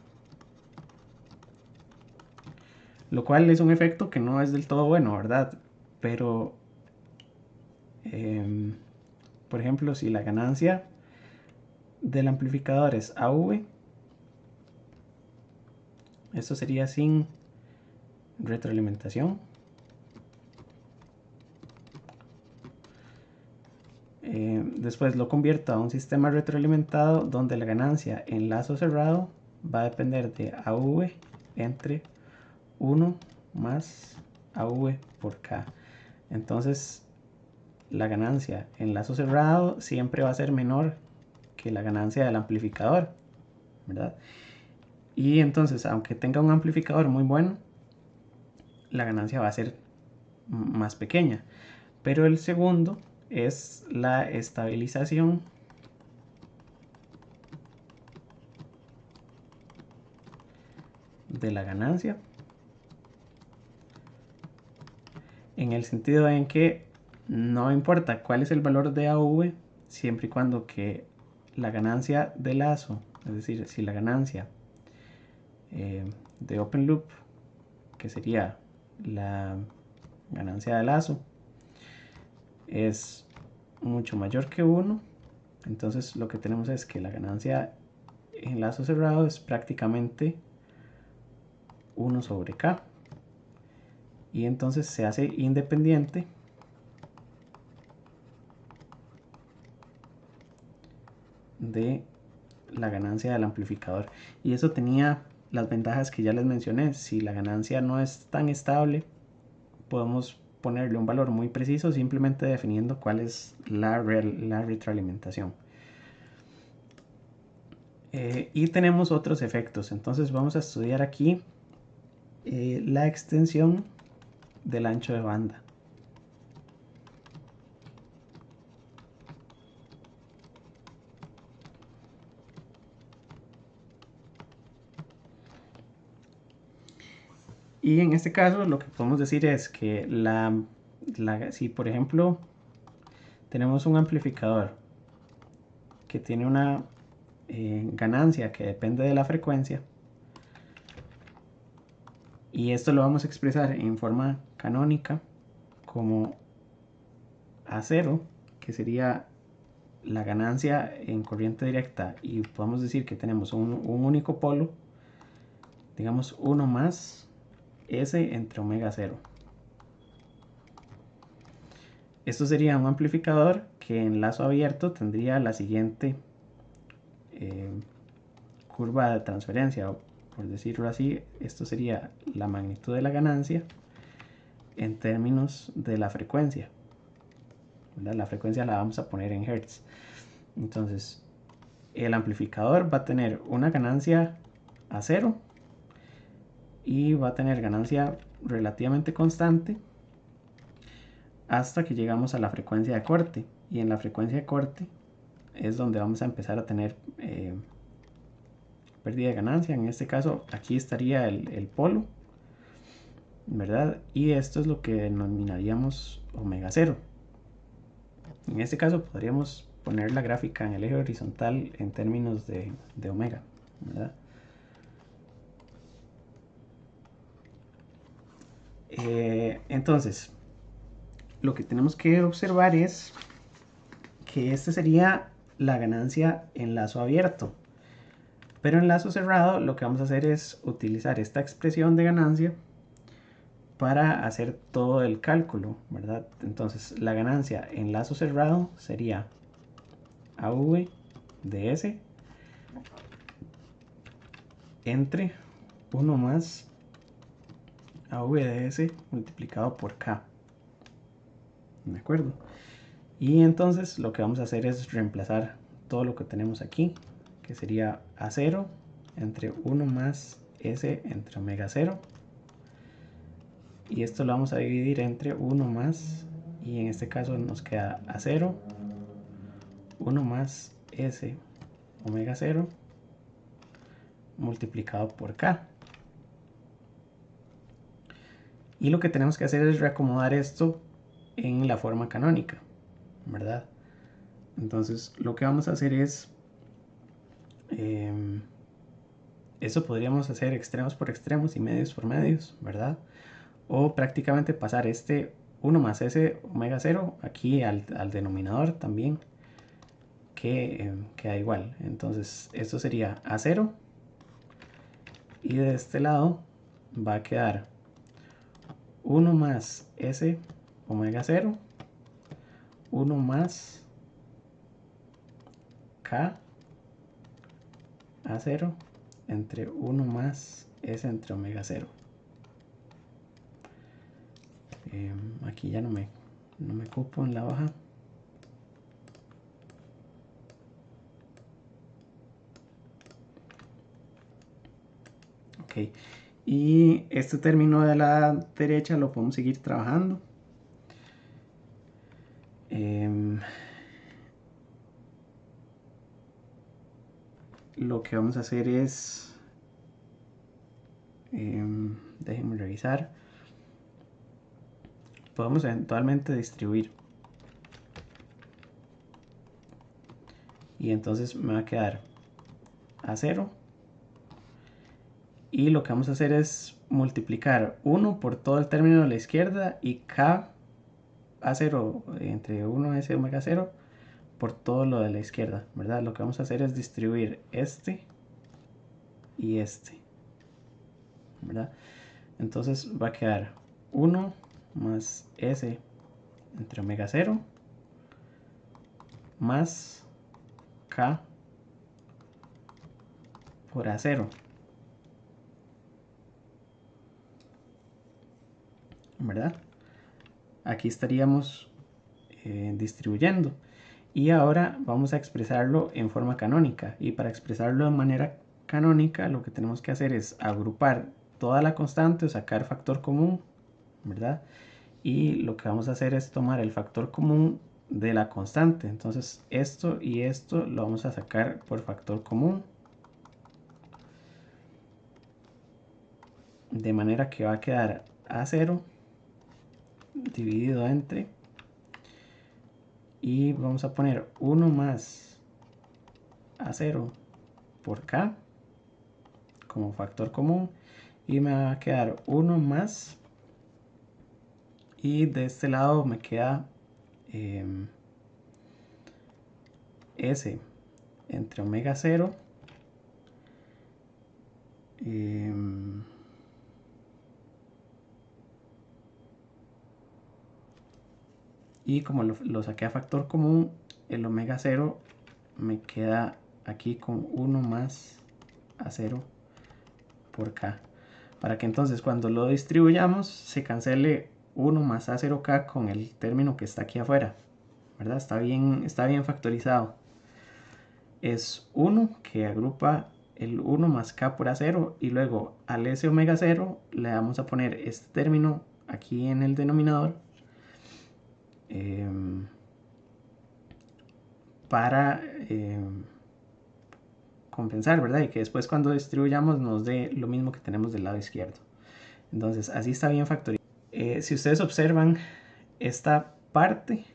lo cual es un efecto que no es del todo bueno, ¿verdad? Pero por ejemplo, si la ganancia del amplificador es AV, esto sería sin retroalimentación. Después lo convierto a un sistema retroalimentado donde la ganancia en lazo cerrado va a depender de AV entre 1 más AV por K. Entonces la ganancia en lazo cerrado siempre va a ser menor que la ganancia del amplificador, ¿verdad? Y entonces, aunque tenga un amplificador muy bueno, la ganancia va a ser más pequeña. Pero el segundo es la estabilización de la ganancia, en el sentido en que no importa cuál es el valor de AV, siempre y cuando que la ganancia de lazo, es decir, si la ganancia de open loop, que sería la ganancia de lazo, es mucho mayor que 1, entonces lo que tenemos es que la ganancia en lazo cerrado es prácticamente 1 sobre K, y entonces se hace independiente de la ganancia del amplificador. Y eso tenía las ventajas que ya les mencioné. Si la ganancia no es tan estable, podemos ponerle un valor muy preciso simplemente definiendo cuál es la retroalimentación. Y tenemos otros efectos. Entonces vamos a estudiar aquí la extensión del ancho de banda. Y en este caso lo que podemos decir es que si por ejemplo tenemos un amplificador que tiene una ganancia que depende de la frecuencia, y esto lo vamos a expresar en forma canónica como A0, que sería la ganancia en corriente directa, y podemos decir que tenemos un único polo, digamos 1 más S entre omega 0. Esto sería un amplificador que en lazo abierto tendría la siguiente curva de transferencia, por decirlo así. Esto sería la magnitud de la ganancia en términos de la frecuencia, ¿verdad? La frecuencia la vamos a poner en Hertz. Entonces el amplificador va a tener una ganancia a 0 y va a tener ganancia relativamente constante hasta que llegamos a la frecuencia de corte, y en la frecuencia de corte es donde vamos a empezar a tener pérdida de ganancia. En este caso aquí estaría el polo, ¿verdad? Y esto es lo que denominaríamos omega 0. En este caso podríamos poner la gráfica en el eje horizontal en términos de omega, ¿verdad? Entonces lo que tenemos que observar es que esta sería la ganancia en lazo abierto, pero en lazo cerrado lo que vamos a hacer es utilizar esta expresión de ganancia para hacer todo el cálculo, ¿verdad? Entonces la ganancia en lazo cerrado sería AV de S entre 1 más AV de S multiplicado por K, ¿de acuerdo? Y entonces lo que vamos a hacer es reemplazar todo lo que tenemos aquí, que sería A0 entre 1 más S entre omega 0, y esto lo vamos a dividir entre 1 más, y en este caso nos queda A0 1 más S omega 0 multiplicado por K. Y lo que tenemos que hacer es reacomodar esto en la forma canónica, ¿verdad? Entonces lo que vamos a hacer es, eso podríamos hacer extremos por extremos y medios por medios, ¿verdad? O prácticamente pasar este 1 más s omega 0 aquí al denominador también, que queda igual. Entonces esto sería A0 y de este lado va a quedar 1 más s omega 0, 1 más k A0 entre 1 más s entre omega 0. Aquí ya no me cupo en la hoja. Ok, y este término de la derecha lo podemos seguir trabajando. Lo que vamos a hacer es, déjenme revisar, podemos eventualmente distribuir, y entonces me va a quedar A0, y lo que vamos a hacer es multiplicar 1 por todo el término de la izquierda y k A0 entre 1 s omega 0 por todo lo de la izquierda, ¿verdad? Lo que vamos a hacer es distribuir este y este, ¿verdad? Entonces va a quedar 1 más s entre omega 0 más k por A0, ¿verdad? Aquí estaríamos distribuyendo. Y ahora vamos a expresarlo en forma canónica. Y para expresarlo de manera canónica, lo que tenemos que hacer es agrupar toda la constante o sacar factor común, ¿verdad? Y lo que vamos a hacer es tomar el factor común de la constante. Entonces esto y esto lo vamos a sacar por factor común. De manera que va a quedar A0 dividido entre, y vamos a poner 1 más A0 por K como factor común, y me va a quedar 1 más, y de este lado me queda S entre omega 0 y como lo saqué a factor común, el omega 0 me queda aquí con 1 más A0 por K, para que entonces cuando lo distribuyamos se cancele 1 más A0K con el término que está aquí afuera, ¿verdad? Está bien factorizado. Es 1 que agrupa el 1 más K por A0, y luego al S omega 0 le vamos a poner este término aquí en el denominador para compensar, ¿verdad? Y que después cuando distribuyamos nos dé lo mismo que tenemos del lado izquierdo. Entonces así está bien factorizado. Si ustedes observan esta parte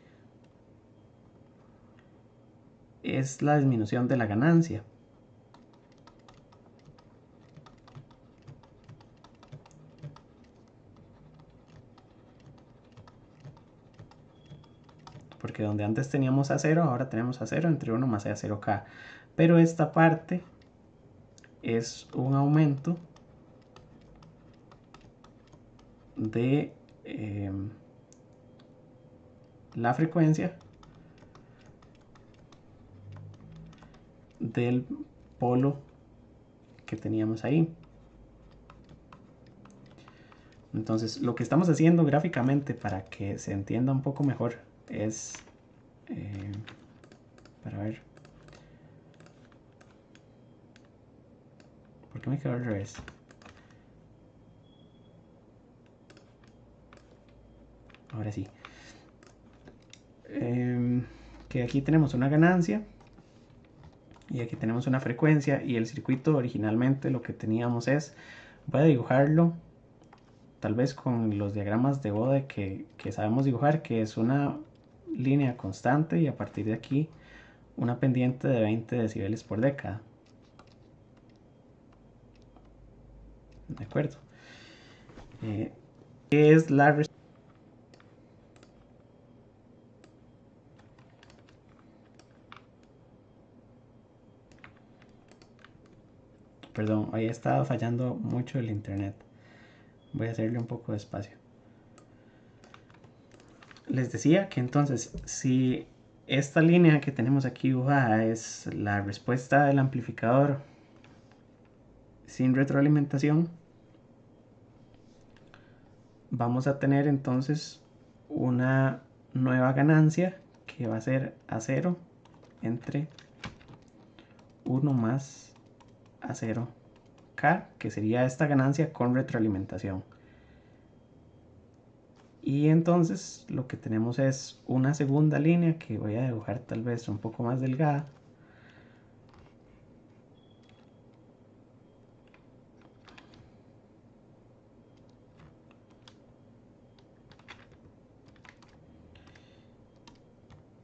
es la disminución de la ganancia. Porque donde antes teníamos A0, ahora tenemos A0 entre 1 más A0K. Pero esta parte es un aumento de la frecuencia del polo que teníamos ahí. Entonces lo que estamos haciendo gráficamente para que se entienda un poco mejor es, para ver, ¿por qué me quedó al revés? Ahora sí. Que aquí tenemos una ganancia y aquí tenemos una frecuencia, y el circuito originalmente lo que teníamos es, voy a dibujarlo tal vez con los diagramas de Bode que sabemos dibujar, que es una línea constante y a partir de aquí una pendiente de 20 decibeles por década. De acuerdo. ¿Qué es la Perdón, hoy ha estado fallando mucho el internet. Voy a hacerle un poco de espacio. Les decía que entonces, si esta línea que tenemos aquí dibujada es la respuesta del amplificador sin retroalimentación, vamos a tener entonces una nueva ganancia que va a ser A0 entre 1 más A0K, que sería esta ganancia con retroalimentación. Y entonces lo que tenemos es una segunda línea que voy a dibujar tal vez un poco más delgada.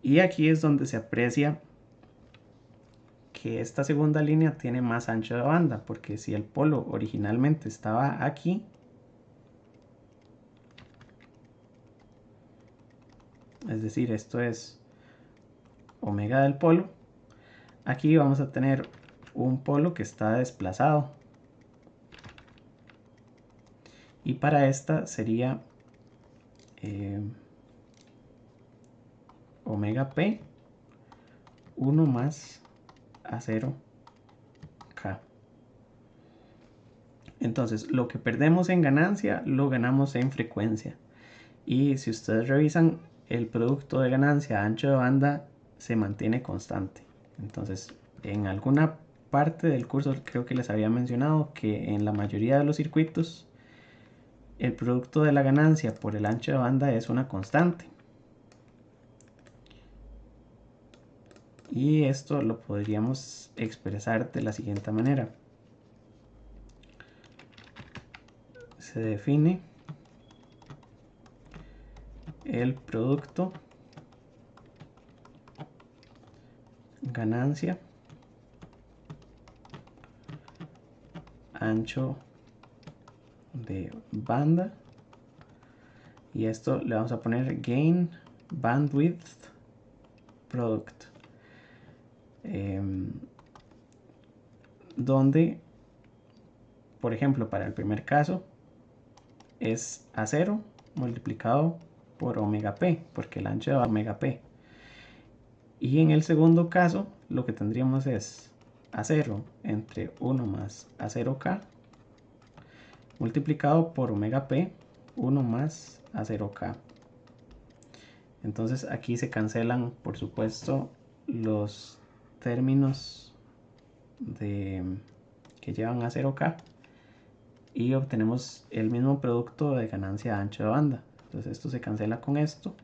Y aquí es donde se aprecia que esta segunda línea tiene más ancho de banda, porque si el polo originalmente estaba aquí, es decir, esto es omega del polo, aquí vamos a tener un polo que está desplazado. Y para esta sería omega p 1 más A0K. Entonces, lo que perdemos en ganancia, lo ganamos en frecuencia. Y si ustedes revisan, el producto de ganancia ancho de banda se mantiene constante. Entonces, en alguna parte del curso creo que les había mencionado que en la mayoría de los circuitos el producto de la ganancia por el ancho de banda es una constante. Y esto lo podríamos expresar de la siguiente manera. Se define el producto ganancia ancho de banda, y esto le vamos a poner gain bandwidth product, donde por ejemplo para el primer caso es A0 multiplicado por omega p, porque el ancho de omega p, y en el segundo caso lo que tendríamos es A0 entre 1 más A0K multiplicado por omega p 1 más A0K. Entonces aquí se cancelan, por supuesto, los términos que llevan a 0K y obtenemos el mismo producto de ganancia ancho de banda. Entonces esto se cancela con esto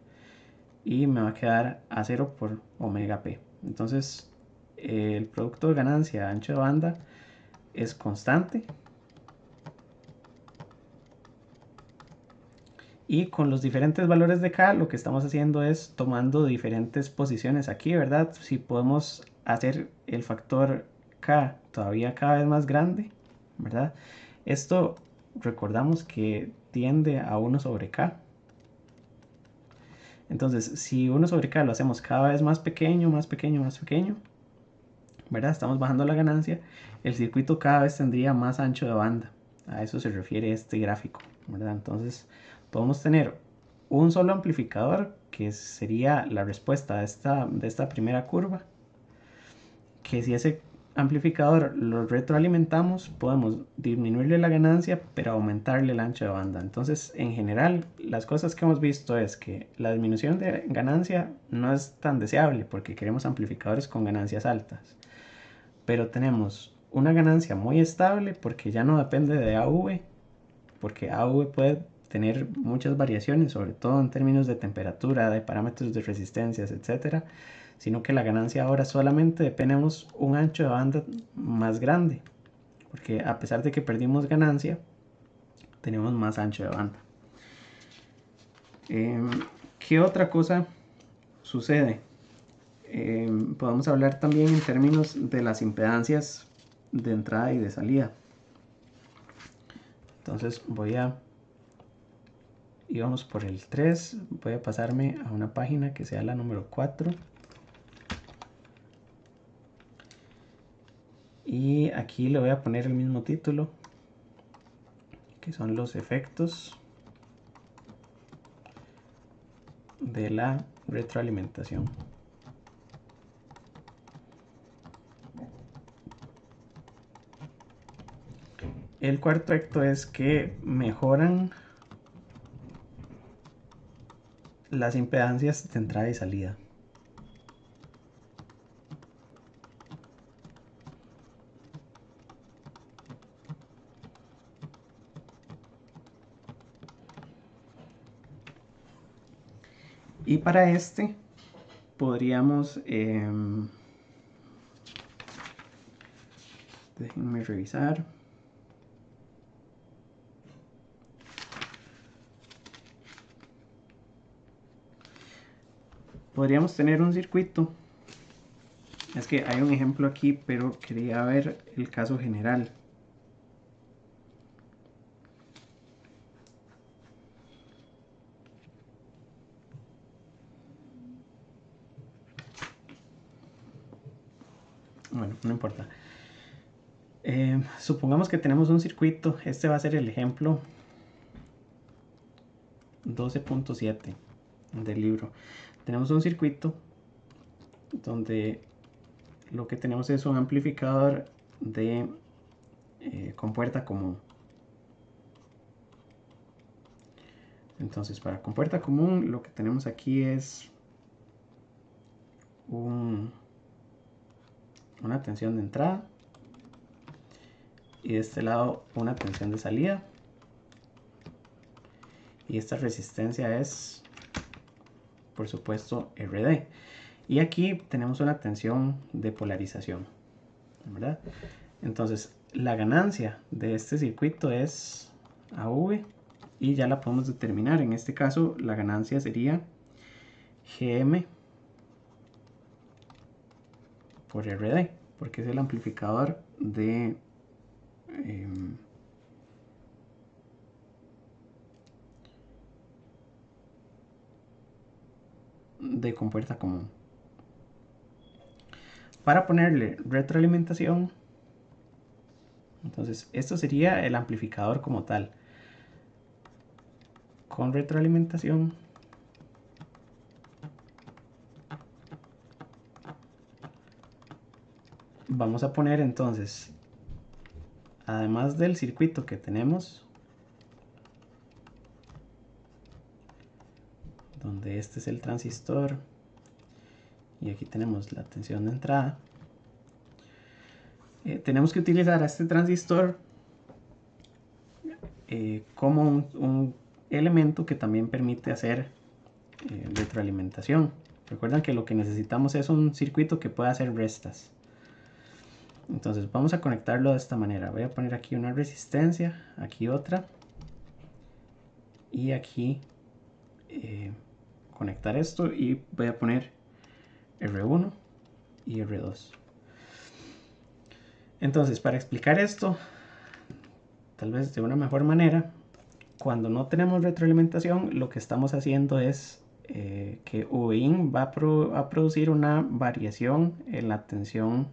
y me va a quedar A0 por omega p. Entonces el producto de ganancia ancho de banda es constante. Y con los diferentes valores de K lo que estamos haciendo es tomando diferentes posiciones aquí, ¿verdad? Si podemos hacer el factor K todavía cada vez más grande, ¿verdad? Esto recordamos que tiende a 1 sobre K. Entonces, si 1 sobre K lo hacemos cada vez más pequeño, más pequeño, más pequeño, ¿verdad? Estamos bajando la ganancia, el circuito cada vez tendría más ancho de banda. A eso se refiere este gráfico, ¿verdad? Entonces, podemos tener un solo amplificador, que sería la respuesta de esta primera curva, que si ese amplificador lo retroalimentamos, podemos disminuirle la ganancia, pero aumentarle el ancho de banda. Entonces, en general, las cosas que hemos visto es que la disminución de ganancia no es tan deseable, porque queremos amplificadores con ganancias altas. Pero tenemos una ganancia muy estable, porque ya no depende de AV, porque AV puede tener muchas variaciones, sobre todo en términos de temperatura, de parámetros de resistencias, etcétera, sino que la ganancia ahora solamente dependemos un ancho de banda más grande, porque a pesar de que perdimos ganancia, tenemos más ancho de banda. ¿Qué otra cosa sucede? Podemos hablar también en términos de las impedancias de entrada y de salida. Entonces íbamos por el 3, voy a pasarme a una página que sea la número 4. Y aquí le voy a poner el mismo título, que son los efectos de la retroalimentación. El cuarto efecto es que mejoran las impedancias de entrada y salida. Y para este podríamos, déjenme revisar. Podríamos tener un circuito. Es que hay un ejemplo aquí, pero quería ver el caso general. Bueno, no importa. Supongamos que tenemos un circuito. Este va a ser el ejemplo 12.7 del libro. Tenemos un circuito donde lo que tenemos es un amplificador con puerta común. Entonces, para con puerta común lo que tenemos aquí es una tensión de entrada y de este lado una tensión de salida, y esta resistencia es, por supuesto, RD. Y aquí tenemos una tensión de polarización, ¿verdad? Entonces, la ganancia de este circuito es AV y ya la podemos determinar. En este caso, la ganancia sería GM por RD, porque es el amplificador de compuerta común. Para ponerle retroalimentación, entonces esto sería el amplificador como tal. Con retroalimentación vamos a poner entonces, además del circuito que tenemos, donde este es el transistor y aquí tenemos la tensión de entrada, tenemos que utilizar a este transistor como un elemento que también permite hacer retroalimentación. Recuerden que lo que necesitamos es un circuito que pueda hacer restas. Entonces vamos a conectarlo de esta manera. Voy a poner aquí una resistencia, aquí otra, y aquí conectar esto, y voy a poner R1 y R2. Entonces, para explicar esto tal vez de una mejor manera, cuando no tenemos retroalimentación, lo que estamos haciendo es que Vin va a producir una variación en la tensión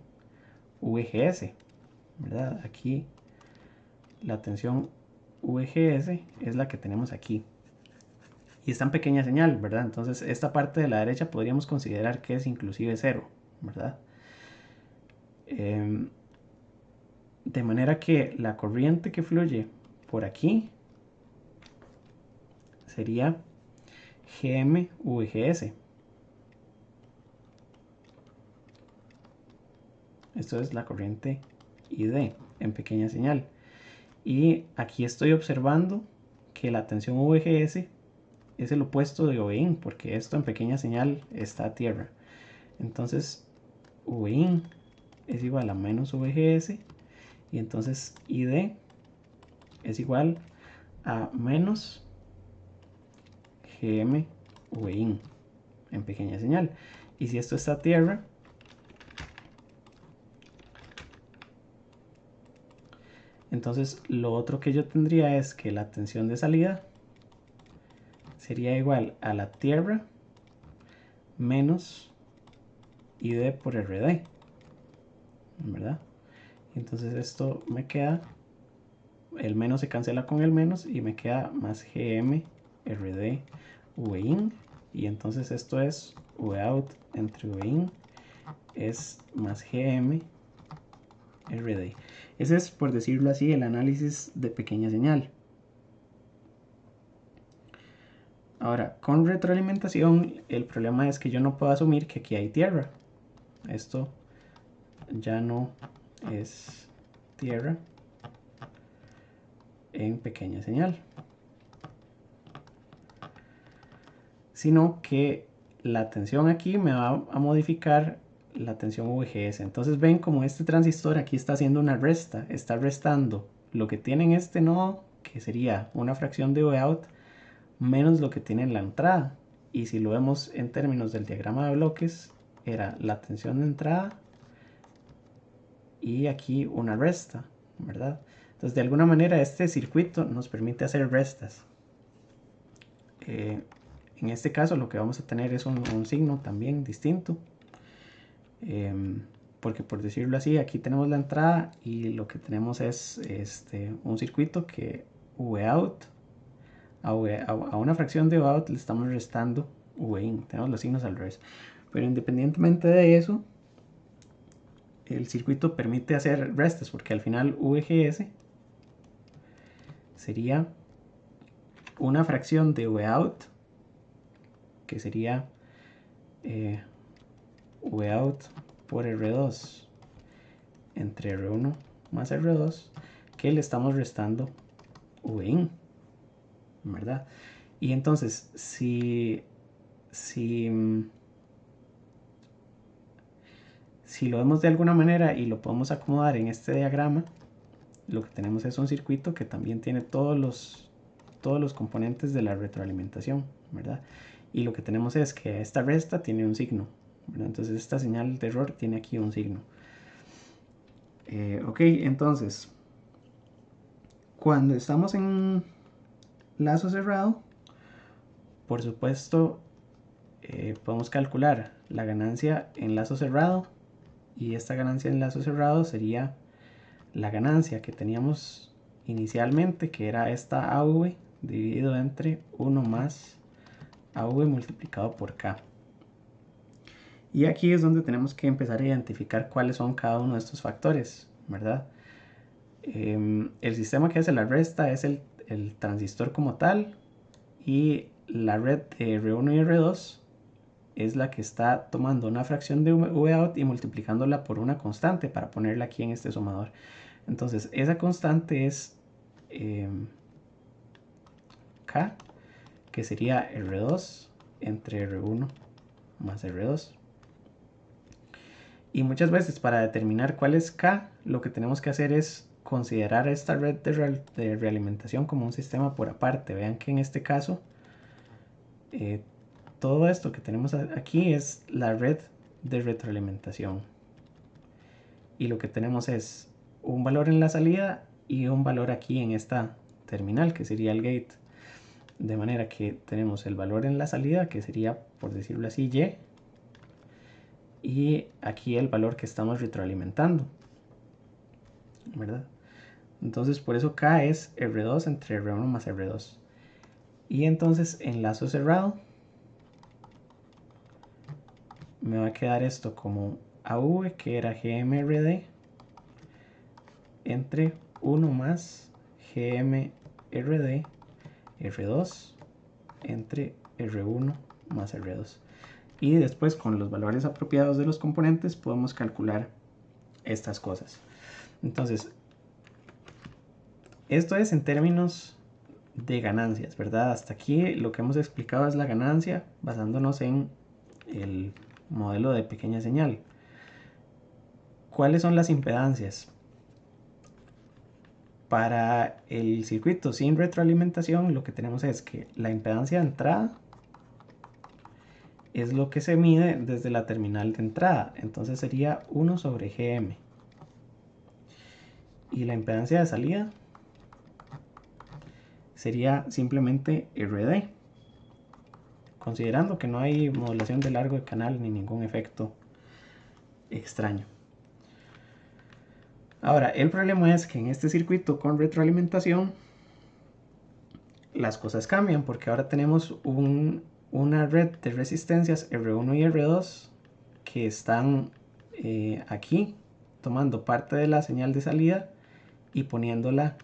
VGS, ¿verdad? Aquí la tensión VGS es la que tenemos aquí y está en pequeña señal, ¿verdad? Entonces esta parte de la derecha podríamos considerar que es inclusive cero, ¿verdad? De manera que la corriente que fluye por aquí sería GM-VGS. Esto es la corriente ID en pequeña señal. Y aquí estoy observando que la tensión VGS es el opuesto de Vin, porque esto en pequeña señal está a tierra. Entonces Vin es igual a menos VGS, y entonces ID es igual a menos GM Vin en pequeña señal. Y si esto está a tierra, entonces lo otro que yo tendría es que la tensión de salida sería igual a la tierra menos ID por RD, ¿verdad? Entonces esto me queda, el menos se cancela con el menos y me queda más GM RD Vin, y entonces esto es Vout entre Vin es más GM RD. Ese es, por decirlo así, el análisis de pequeña señal. Ahora, con retroalimentación, el problema es que yo no puedo asumir que aquí hay tierra. Esto ya no es tierra en pequeña señal, sino que la tensión aquí me va a modificar la tensión VGS. Entonces ven como este transistor aquí está haciendo una resta, está restando lo que tiene en este nodo, que sería una fracción de Vout, menos lo que tiene en la entrada. Y si lo vemos en términos del diagrama de bloques, era la tensión de entrada y aquí una resta, ¿verdad? Entonces de alguna manera este circuito nos permite hacer restas. En este caso lo que vamos a tener es un signo también distinto, porque por decirlo así, aquí tenemos la entrada y lo que tenemos es un circuito que Vout a una fracción de Vout le estamos restando Vin, tenemos los signos al revés. Pero independientemente de eso, el circuito permite hacer restas, porque al final VGS sería una fracción de Vout, que sería Vout por R2 entre R1 más R2, que le estamos restando Vin, ¿verdad? Y entonces, si lo vemos de alguna manera y lo podemos acomodar en este diagrama, lo que tenemos es un circuito que también tiene todos los componentes de la retroalimentación, ¿verdad? Y lo que tenemos es que esta resta tiene un signo, ¿verdad? Entonces esta señal de error tiene aquí un signo. Ok, entonces, cuando estamos en lazo cerrado, por supuesto, podemos calcular la ganancia en lazo cerrado, y esta ganancia en lazo cerrado sería la ganancia que teníamos inicialmente, que era esta AV dividido entre 1 más AV multiplicado por K. Y aquí es donde tenemos que empezar a identificar cuáles son cada uno de estos factores, ¿verdad? El sistema que hace la resta es el transistor como tal, y la red de R1 y R2 es la que está tomando una fracción de Vout y multiplicándola por una constante para ponerla aquí en este sumador. Entonces esa constante es K, que sería R2 entre R1 más R2. Y muchas veces para determinar cuál es K, lo que tenemos que hacer es considerar esta red de realimentación como un sistema por aparte. Vean que en este caso todo esto que tenemos aquí es la red de retroalimentación, y lo que tenemos es un valor en la salida y un valor aquí en esta terminal, que sería el gate, de manera que tenemos el valor en la salida, que sería, por decirlo así, y aquí el valor que estamos retroalimentando, ¿verdad? Entonces por eso K es R2 entre R1 más R2. Y entonces en lazo cerrado me va a quedar esto como AV, que era GMRD, entre 1 más GMRD R2 entre R1 más R2. Y después, con los valores apropiados de los componentes, podemos calcular estas cosas. Entonces, esto es en términos de ganancias, ¿verdad? Hasta aquí lo que hemos explicado es la ganancia basándonos en el modelo de pequeña señal. ¿Cuáles son las impedancias? Para el circuito sin retroalimentación, lo que tenemos es que la impedancia de entrada es lo que se mide desde la terminal de entrada, entonces sería 1 sobre GM. Y la impedancia de salida sería simplemente RD, considerando que no hay modulación de largo de canal ni ningún efecto extraño. Ahora, el problema es que en este circuito con retroalimentación las cosas cambian, porque ahora tenemos una red de resistencias R1 y R2 que están aquí tomando parte de la señal de salida y poniéndola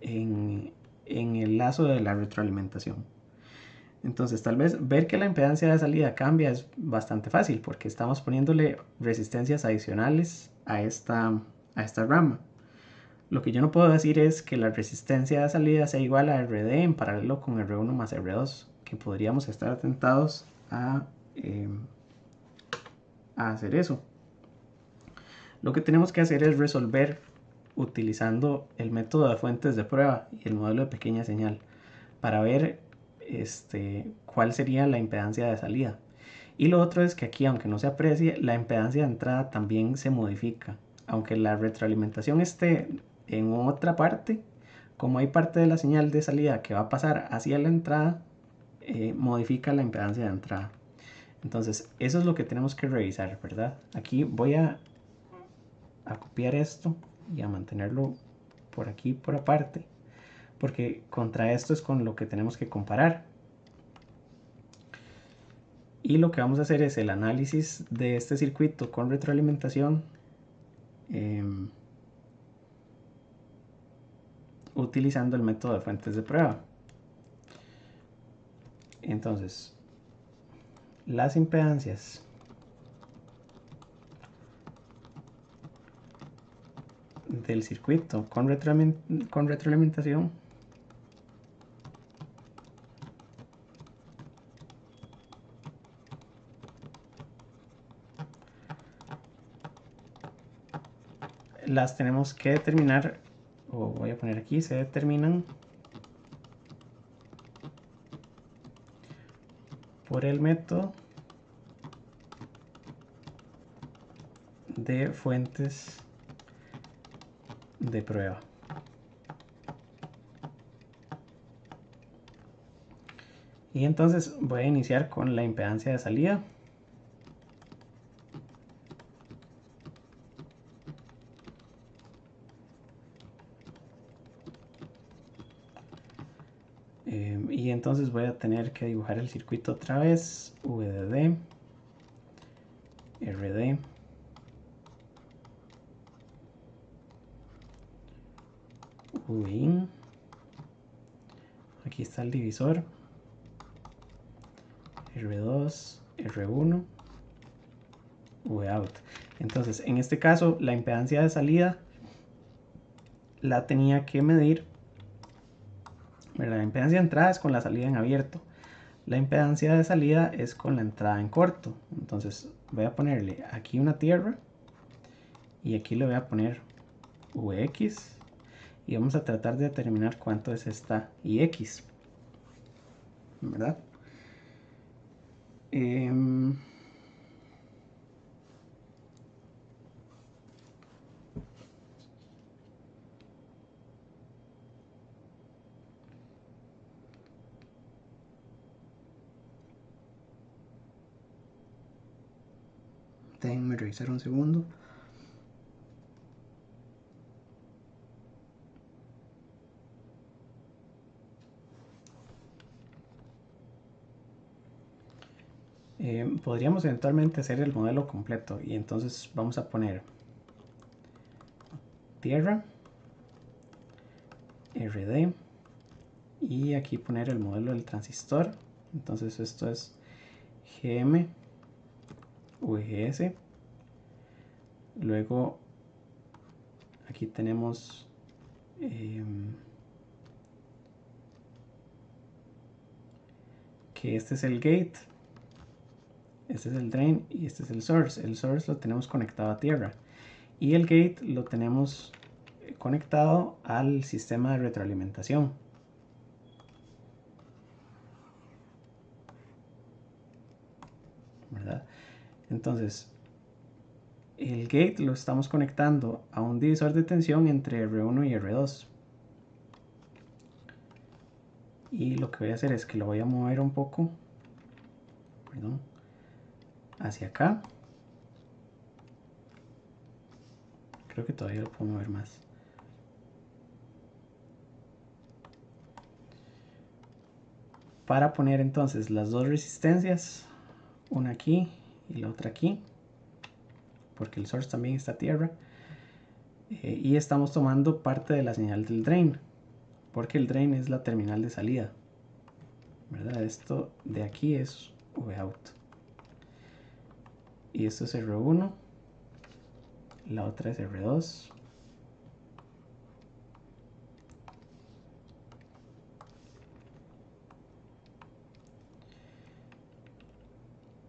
en el lazo de la retroalimentación. Entonces, tal vez ver que la impedancia de salida cambia es bastante fácil, porque estamos poniéndole resistencias adicionales a esta rama. Lo que yo no puedo decir es que la resistencia de salida sea igual a RD en paralelo con R1 más R2, que podríamos estar tentados a hacer eso. Lo que tenemos que hacer es resolver utilizando el método de fuentes de prueba y el modelo de pequeña señal para ver cuál sería la impedancia de salida. Y lo otro es que aquí, aunque no se aprecie, la impedancia de entrada también se modifica. Aunque la retroalimentación esté en otra parte, como hay parte de la señal de salida que va a pasar hacia la entrada, modifica la impedancia de entrada. Entonces, eso es lo que tenemos que revisar, ¿verdad? Aquí voy a copiar esto y a mantenerlo por aquí, por aparte, porque contra esto es con lo que tenemos que comparar. Y lo que vamos a hacer es el análisis de este circuito con retroalimentación utilizando el método de fuentes de prueba. Entonces, las impedancias del circuito con retroalimentación las tenemos que determinar, o voy a poner aquí, se determinan por el método de fuentes de prueba. Y entonces voy a iniciar con la impedancia de salida. Y entonces voy a tener que dibujar el circuito otra vez, VDD, RD, VIN, aquí está el divisor, R2, R1, Vout. Entonces, en este caso, la impedancia de salida la tenía que medir. La impedancia de entrada es con la salida en abierto. La impedancia de salida es con la entrada en corto. Entonces, voy a ponerle aquí una tierra y aquí le voy a poner Vx y vamos a tratar de determinar cuánto es esta Ix, ¿verdad? Déjenme revisar un segundo. Podríamos eventualmente hacer el modelo completo y entonces vamos a poner tierra, RD y aquí poner el modelo del transistor. Entonces esto es GM, VGS. Luego aquí tenemos que este es el gate, este es el drain y este es el source. El source lo tenemos conectado a tierra y el gate lo tenemos conectado al sistema de retroalimentación. ¿Verdad? Entonces, el gate lo estamos conectando a un divisor de tensión entre R1 y R2. Y lo que voy a hacer es que lo voy a mover un poco, perdón, hacia acá. Creo que todavía lo puedo mover más. Para poner entonces las dos resistencias, una aquí y la otra aquí, porque el source también está a tierra. Y estamos tomando parte de la señal del drain, porque el drain es la terminal de salida, ¿verdad? Esto de aquí es Vout. Y esto es R1, la otra es R2.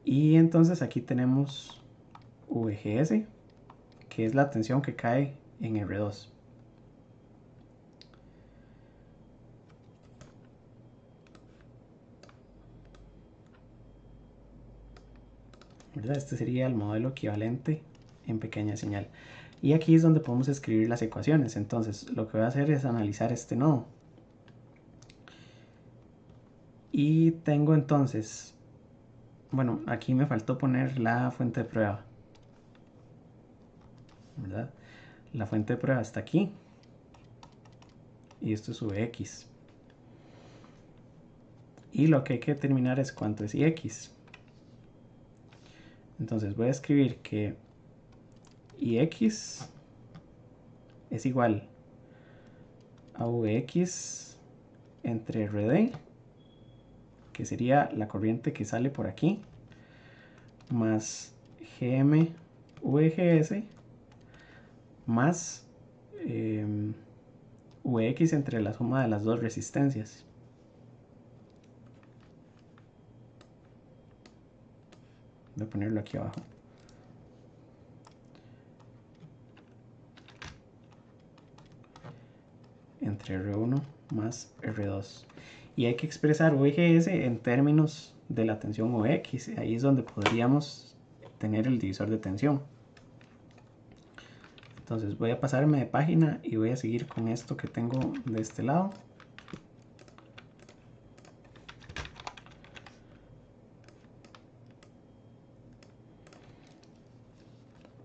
Y entonces aquí tenemos VGS, que es la tensión que cae en R2. ¿Verdad? Este sería el modelo equivalente en pequeña señal. Y aquí es donde podemos escribir las ecuaciones. Entonces lo que voy a hacer es analizar este nodo. Y tengo entonces, bueno, aquí me faltó poner la fuente de prueba, ¿verdad? La fuente de prueba está aquí. Y esto es Vx. Y lo que hay que determinar es cuánto es Ix. Entonces voy a escribir que Ix es igual a Vx entre Rd, que sería la corriente que sale por aquí, más Gm Vgs más Vx entre la suma de las dos resistencias. Voy a ponerlo aquí abajo. Entre R1 más R2. Y hay que expresar Vgs en términos de la tensión Vx. Ahí es donde podríamos tener el divisor de tensión. Entonces voy a pasarme de página y voy a seguir con esto que tengo de este lado.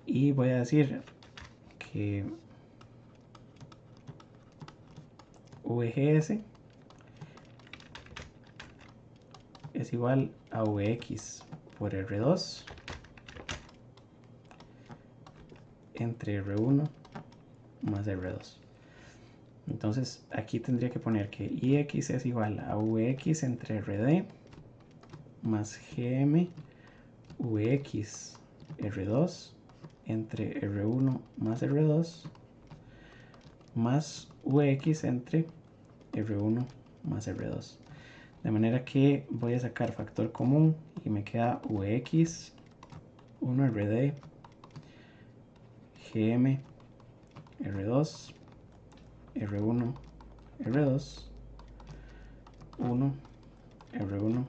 Y voy a decir que Vgs es igual a Vx por R2 entre R1 más R2. Entonces aquí tendría que poner que Ix es igual a Vx entre Rd más Gm Vx R2 entre R1 más R2 más Vx entre R1 más R2. De manera que voy a sacar factor común y me queda Vx 1 Rd Gm R2 R1 R2 1 R1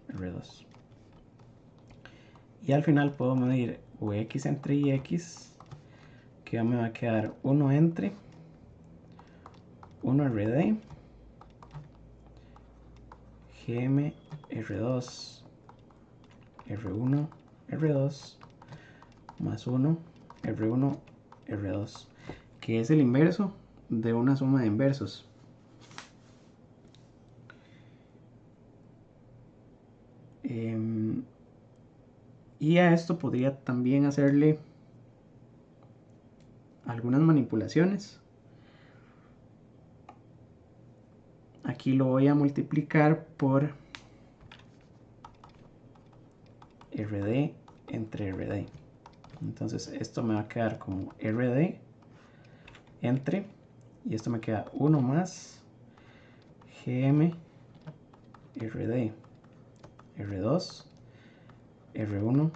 R2. Y al final puedo medir Vx entre Ix, que me va a quedar 1 entre 1 Rd Gm R2 R1 R2 más 1 R1 R2, que es el inverso de una suma de inversos. Y a esto podría también hacerle algunas manipulaciones. Aquí lo voy a multiplicar por Rd entre Rd. Entonces esto me va a quedar como Rd entre, y esto me queda 1 más Gm Rd R2 R1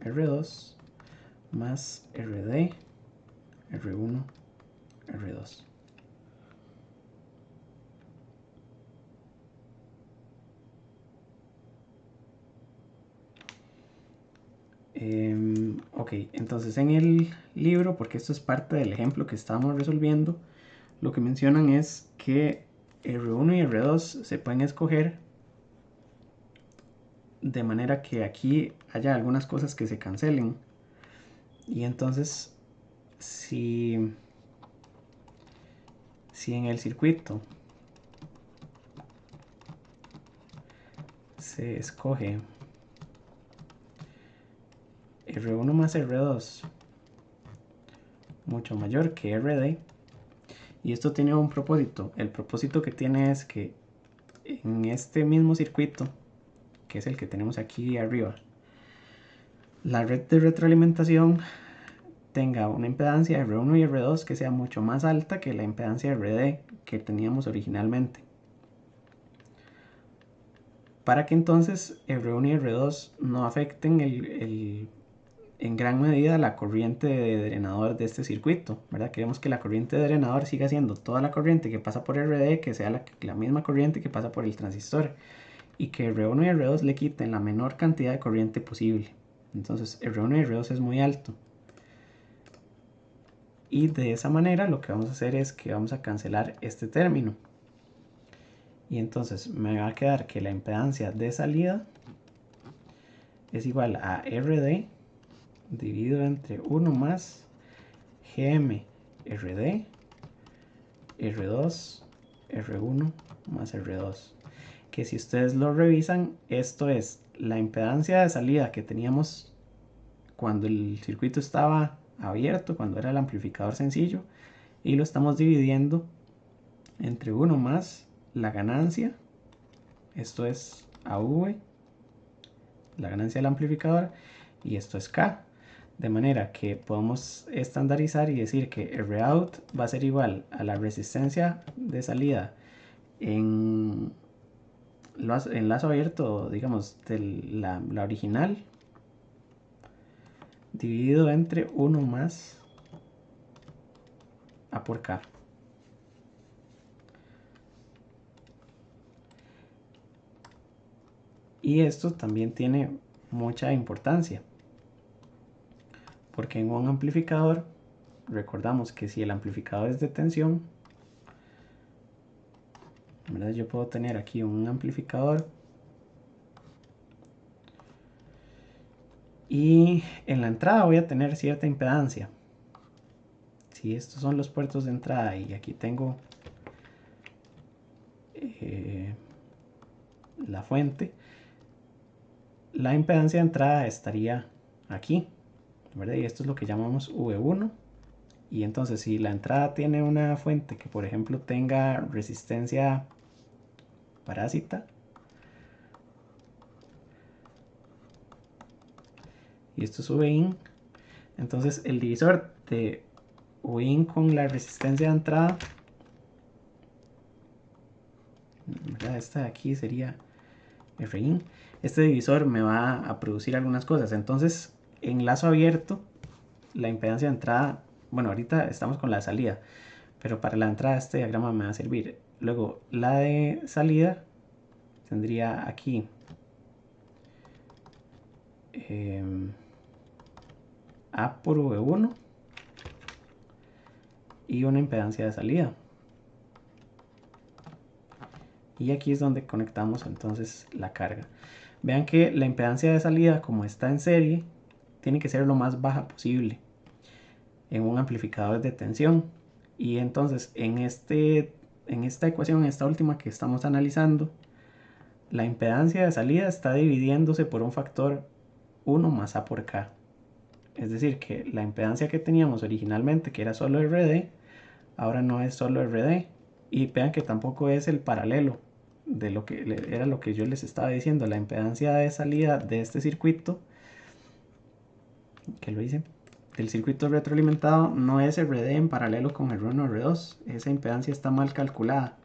R2 más Rd R1 R2. Ok, entonces en el libro, porque esto es parte del ejemplo que estábamos resolviendo, lo que mencionan es que R1 y R2 se pueden escoger de manera que aquí haya algunas cosas que se cancelen. Y entonces, si en el circuito se escoge R1 más R2 mucho mayor que RD, y esto tiene un propósito. El propósito que tiene es que en este mismo circuito, que es el que tenemos aquí arriba, la red de retroalimentación tenga una impedancia R1 y R2 que sea mucho más alta que la impedancia RD que teníamos originalmente, para que entonces R1 y R2 no afecten en gran medida la corriente de drenador de este circuito, ¿verdad? Queremos que la corriente de drenador siga siendo toda la corriente que pasa por RD, que sea la misma corriente que pasa por el transistor, y que R1 y R2 le quiten la menor cantidad de corriente posible. Entonces R1 y R2 es muy alto. Y de esa manera lo que vamos a hacer es que vamos a cancelar este término. Y entonces me va a quedar que la impedancia de salida es igual a RD dividido entre 1 más GM RD R2 R1 más R2, que si ustedes lo revisan, esto es la impedancia de salida que teníamos cuando el circuito estaba abierto, cuando era el amplificador sencillo, y lo estamos dividiendo entre 1 más la ganancia, esto es AV, la ganancia del amplificador, y esto es K, de manera que podemos estandarizar y decir que Rout va a ser igual a la resistencia de salida en lazo abierto, digamos, de la original, dividido entre 1 más A por K. Y esto también tiene mucha importancia, porque en un amplificador, recordamos que si el amplificador es de tensión, ¿verdad? Yo puedo tener aquí un amplificador y en la entrada voy a tener cierta impedancia. Si estos son los puertos de entrada y aquí tengo la fuente, la impedancia de entrada estaría aquí, ¿verdad? Y esto es lo que llamamos V1. Y entonces si la entrada tiene una fuente que por ejemplo tenga resistencia parásita, y esto es Vin, entonces el divisor de Vin con la resistencia de entrada, ¿verdad? Esta de aquí sería Fin. Este divisor me va a producir algunas cosas. Entonces en lazo abierto la impedancia de entrada, bueno, ahorita estamos con la salida, pero para la entrada este diagrama me va a servir. Luego la de salida tendría aquí A por V1 y una impedancia de salida. Y aquí es donde conectamos entonces la carga. Vean que la impedancia de salida, como está en serie, tiene que ser lo más baja posible en un amplificador de tensión. Y entonces en esta ecuación, en esta última que estamos analizando, la impedancia de salida está dividiéndose por un factor 1 más A por K. Es decir, que la impedancia que teníamos originalmente, que era solo RD, ahora no es solo RD. Y vean que tampoco es el paralelo de lo que era lo que yo les estaba diciendo. La impedancia de salida de este circuito, que lo hice, del circuito retroalimentado, no es RD en paralelo con el R1 o R2. Esa impedancia está mal calculada,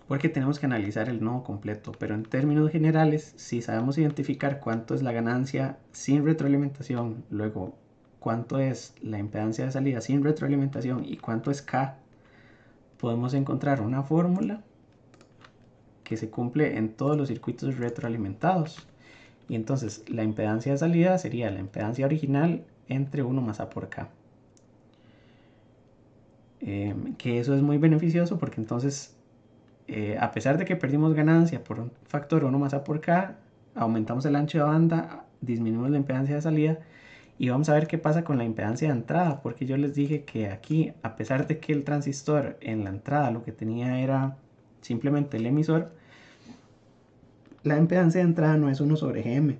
porque tenemos que analizar el nodo completo, pero en términos generales, si sabemos identificar cuánto es la ganancia sin retroalimentación, luego cuánto es la impedancia de salida sin retroalimentación y cuánto es K, podemos encontrar una fórmula que se cumple en todos los circuitos retroalimentados. Y entonces la impedancia de salida sería la impedancia original entre 1 más A por K. Que eso es muy beneficioso porque entonces, a pesar de que perdimos ganancia por un factor 1 más A por K, aumentamos el ancho de banda, disminuimos la impedancia de salida. Y vamos a ver qué pasa con la impedancia de entrada, porque yo les dije que aquí, a pesar de que el transistor en la entrada lo que tenía era simplemente el emisor, la impedancia de entrada no es 1 sobre Gm,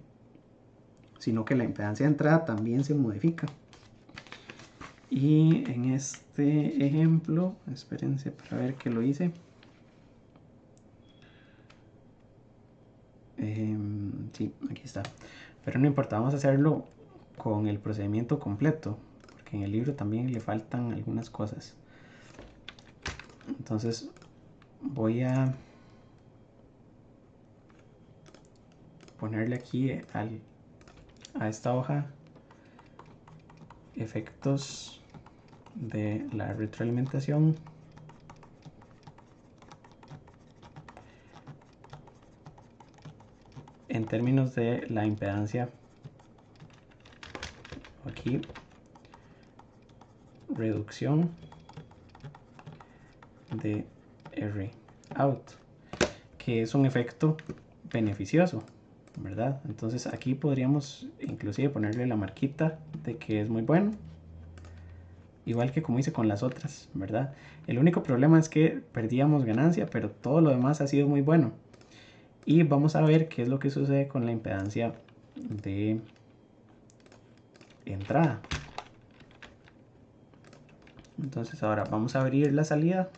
sino que la impedancia de entrada también se modifica. Y en este ejemplo, espérense para ver que lo hice. Sí, aquí está. Pero no importa, vamos a hacerlo con el procedimiento completo, porque en el libro también le faltan algunas cosas. Entonces voy a ponerle aquí a esta hoja efectos de la retroalimentación. En términos de la impedancia, aquí reducción de R out, que es un efecto beneficioso, ¿verdad? Entonces aquí podríamos inclusive ponerle la marquita de que es muy bueno, igual que como hice con las otras, ¿verdad? El único problema es que perdíamos ganancia, pero todo lo demás ha sido muy bueno. Y vamos a ver qué es lo que sucede con la impedancia de entrada. Entonces ahora vamos a abrir la salida.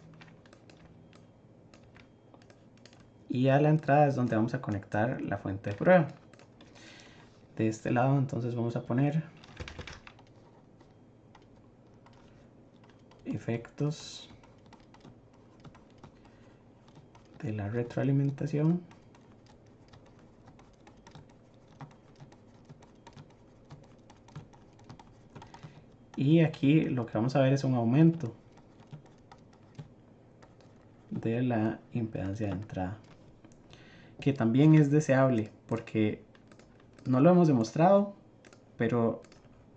Y a la entrada es donde vamos a conectar la fuente de prueba. De este lado entonces vamos a poner efectos de la retroalimentación. Y aquí lo que vamos a ver es un aumento de la impedancia de entrada, que también es deseable porque no lo hemos demostrado, pero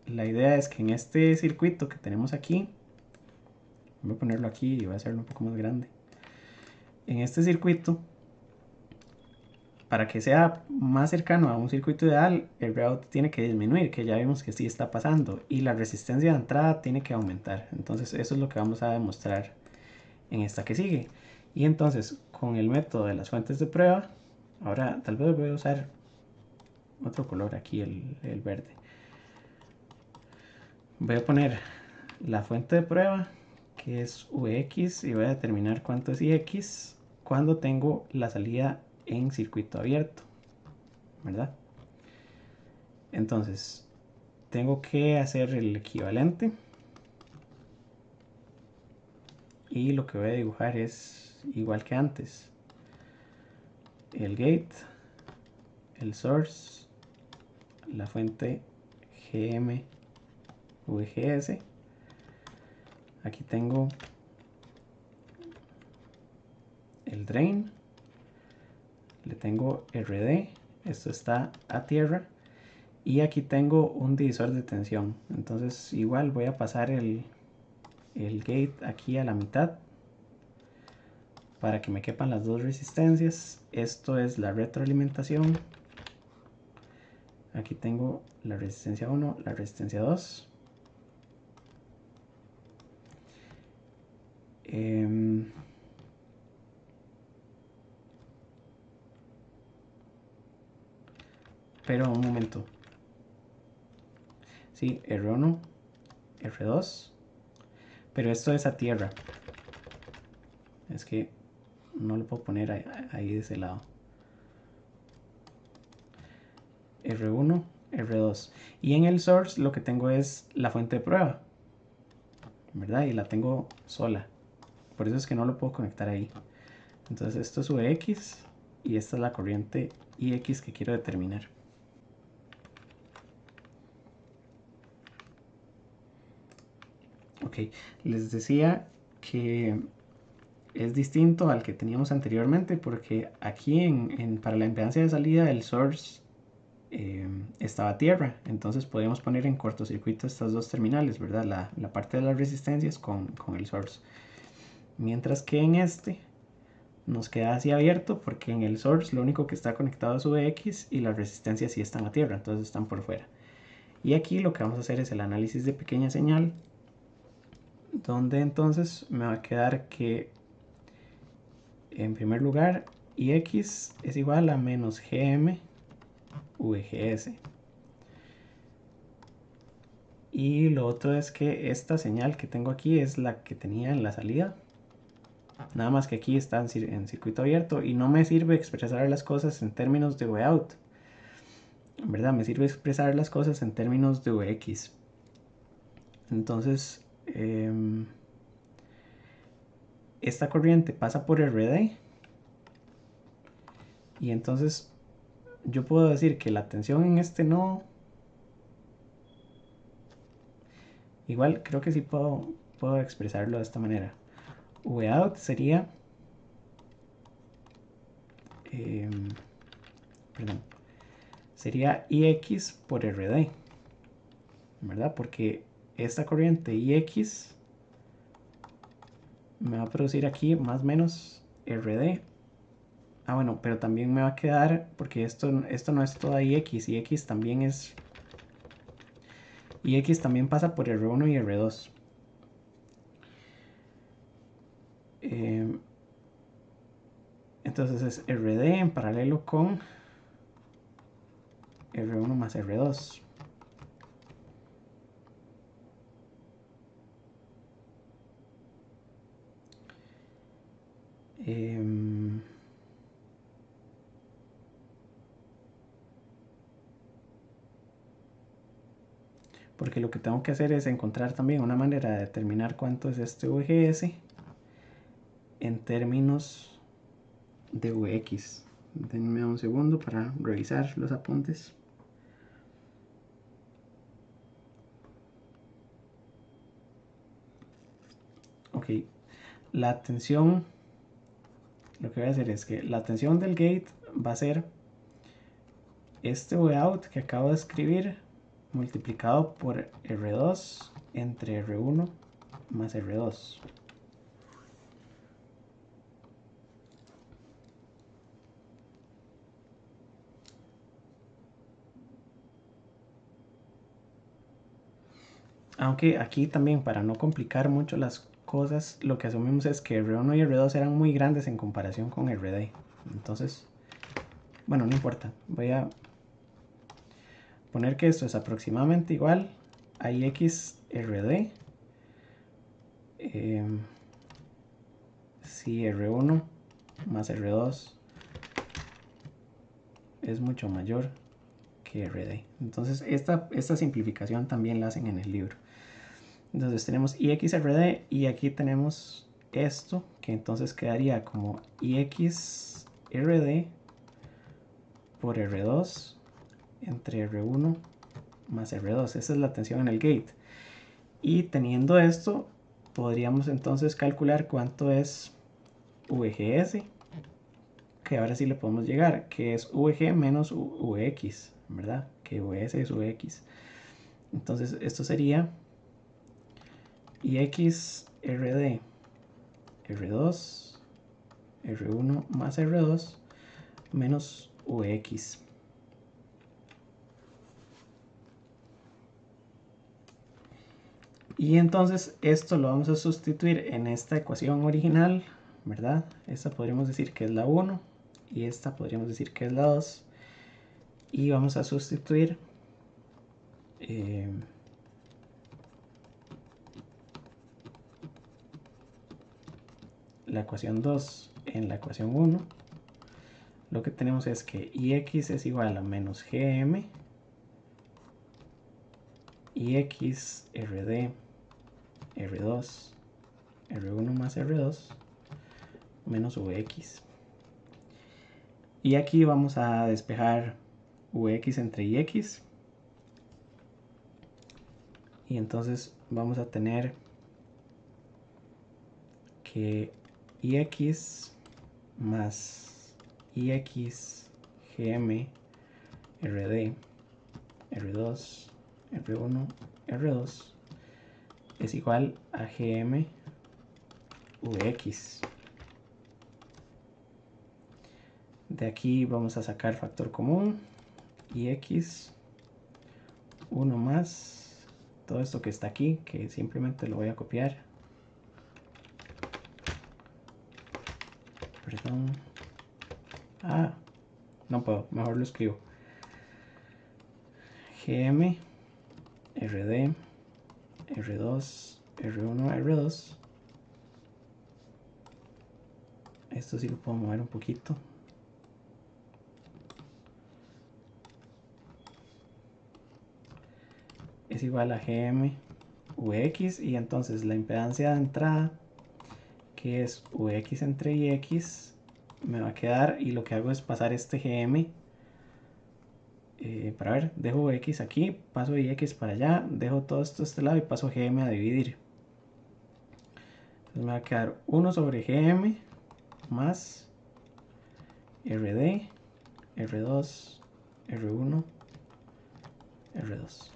la idea es que en este circuito que tenemos aquí, voy a ponerlo aquí y voy a hacerlo un poco más grande. En este circuito, para que sea más cercano a un circuito ideal, el Rout tiene que disminuir, que ya vimos que sí está pasando, y la resistencia de entrada tiene que aumentar. Entonces eso es lo que vamos a demostrar en esta que sigue. Y entonces con el método de las fuentes de prueba, ahora tal vez voy a usar otro color aquí, el verde. Voy a poner la fuente de prueba, que es Vx, y voy a determinar cuánto es Ix cuando tengo la salida en circuito abierto, ¿verdad? Entonces tengo que hacer el equivalente y lo que voy a dibujar es igual que antes: el gate, el source, la fuente GM VGS. Aquí tengo el drain, le tengo RD, esto está a tierra, y aquí tengo un divisor de tensión. Entonces igual voy a pasar el gate aquí a la mitad para que me quepan las dos resistencias. Esto es la retroalimentación. Aquí tengo la resistencia 1, la resistencia 2. Pero un momento. Sí, R1, R2. Pero esto es a tierra. Es que no lo puedo poner ahí de ese lado. R1, R2. Y en el source lo que tengo es la fuente de prueba, ¿verdad? Y la tengo sola. Por eso es que no lo puedo conectar ahí. Entonces esto es Vx y esta es la corriente Ix que quiero determinar. Ok, les decía que es distinto al que teníamos anteriormente porque aquí para la impedancia de salida el source estaba a tierra, entonces podíamos poner en cortocircuito estas dos terminales, ¿verdad? La parte de las resistencias con el source. Mientras que en este nos queda así abierto porque en el source lo único que está conectado es VX y las resistencias sí están a tierra, entonces están por fuera. Y aquí lo que vamos a hacer es el análisis de pequeña señal, donde entonces me va a quedar que en primer lugar Ix es igual a menos Gm VGS. Y lo otro es que esta señal que tengo aquí es la que tenía en la salida. Nada más que aquí está en circuito abierto y no me sirve expresar las cosas en términos de Vout. En verdad, me sirve expresar las cosas en términos de Vx. Entonces, esta corriente pasa por RD. Y entonces yo puedo decir que la tensión en este nodo, igual creo que sí puedo expresarlo de esta manera. Vout sería, perdón, sería Ix por RD, ¿verdad? Porque esta corriente Ix me va a producir aquí más o menos RD. Ah, bueno, pero también me va a quedar, porque esto no es toda Ix, Ix también es, Ix también pasa por R1 y R2. Entonces es RD en paralelo con R1 más R2. Porque lo que tengo que hacer es encontrar también una manera de determinar cuánto es este VGS en términos de Vx. Denme un segundo para revisar los apuntes. Ok, la tensión, lo que voy a hacer es que la tensión del gate va a ser este Vout que acabo de escribir multiplicado por R2 entre R1 más R2. Aunque aquí también, para no complicar mucho las cosas, lo que asumimos es que R1 y R2 eran muy grandes en comparación con RD. Entonces, bueno, no importa. Voy a poner que esto es aproximadamente igual a IXRD. Si R1 más R2 es mucho mayor que RD. Entonces, esta simplificación también la hacen en el libro. Entonces tenemos IXRD y aquí tenemos esto, que entonces quedaría como IXRD por R2 entre R1 más R2. Esa es la tensión en el gate. Y teniendo esto, podríamos entonces calcular cuánto es VGS, que ahora sí le podemos llegar, que es VG menos VX, ¿verdad? Que VS es VX. Entonces esto sería IXRD R2 R1 más R2 menos Vx. Y entonces esto lo vamos a sustituir en esta ecuación original, ¿verdad? Esta podríamos decir que es la 1 y esta podríamos decir que es la 2. Y vamos a sustituir la ecuación 2 en la ecuación 1. Lo que tenemos es que Ix es igual a menos Gm Ix Rd R2 R1 más R2 menos Vx. Y aquí vamos a despejar Vx entre Ix. Y entonces vamos a tener que ix más ix gm rd r2 r1 r2 es igual a gm vx. De aquí vamos a sacar factor común y x 1 más todo esto que está aquí, que simplemente lo voy a copiar. Perdón. No puedo, mejor lo escribo. gm rd r2 r1 r2. Esto sí lo puedo mover un poquito. Es igual a gm vx, y entonces la impedancia de entrada, que es vx entre ix, me va a quedar, y lo que hago es pasar este gm para ver, dejo x aquí, paso ix para allá, dejo todo esto a este lado y paso gm a dividir. Entonces me va a quedar 1 sobre gm más rd r2 r1 r2.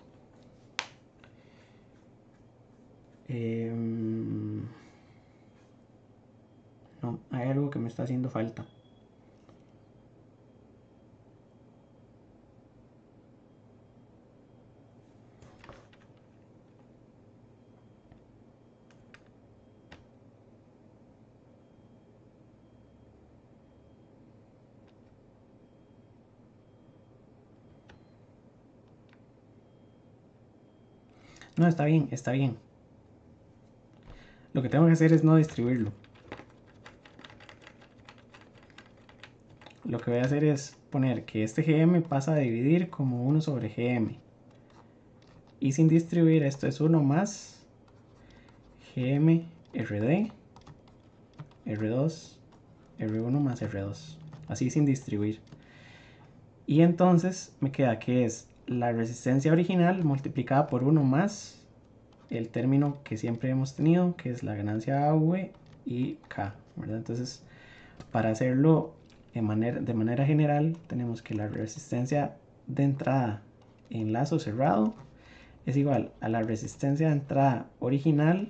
No, hay algo que me está haciendo falta. No, está bien, está bien. Lo que tengo que hacer es no distribuirlo. Lo que voy a hacer es poner que este gm pasa a dividir como 1 sobre gm. Y sin distribuir, esto es 1 más gm rd r2 r1 más r2. Así sin distribuir. Y entonces me queda que es la resistencia original multiplicada por 1 más el término que siempre hemos tenido, que es la ganancia AV y K, ¿verdad? Entonces, para hacerlo de manera general, tenemos que la resistencia de entrada en lazo cerrado es igual a la resistencia de entrada original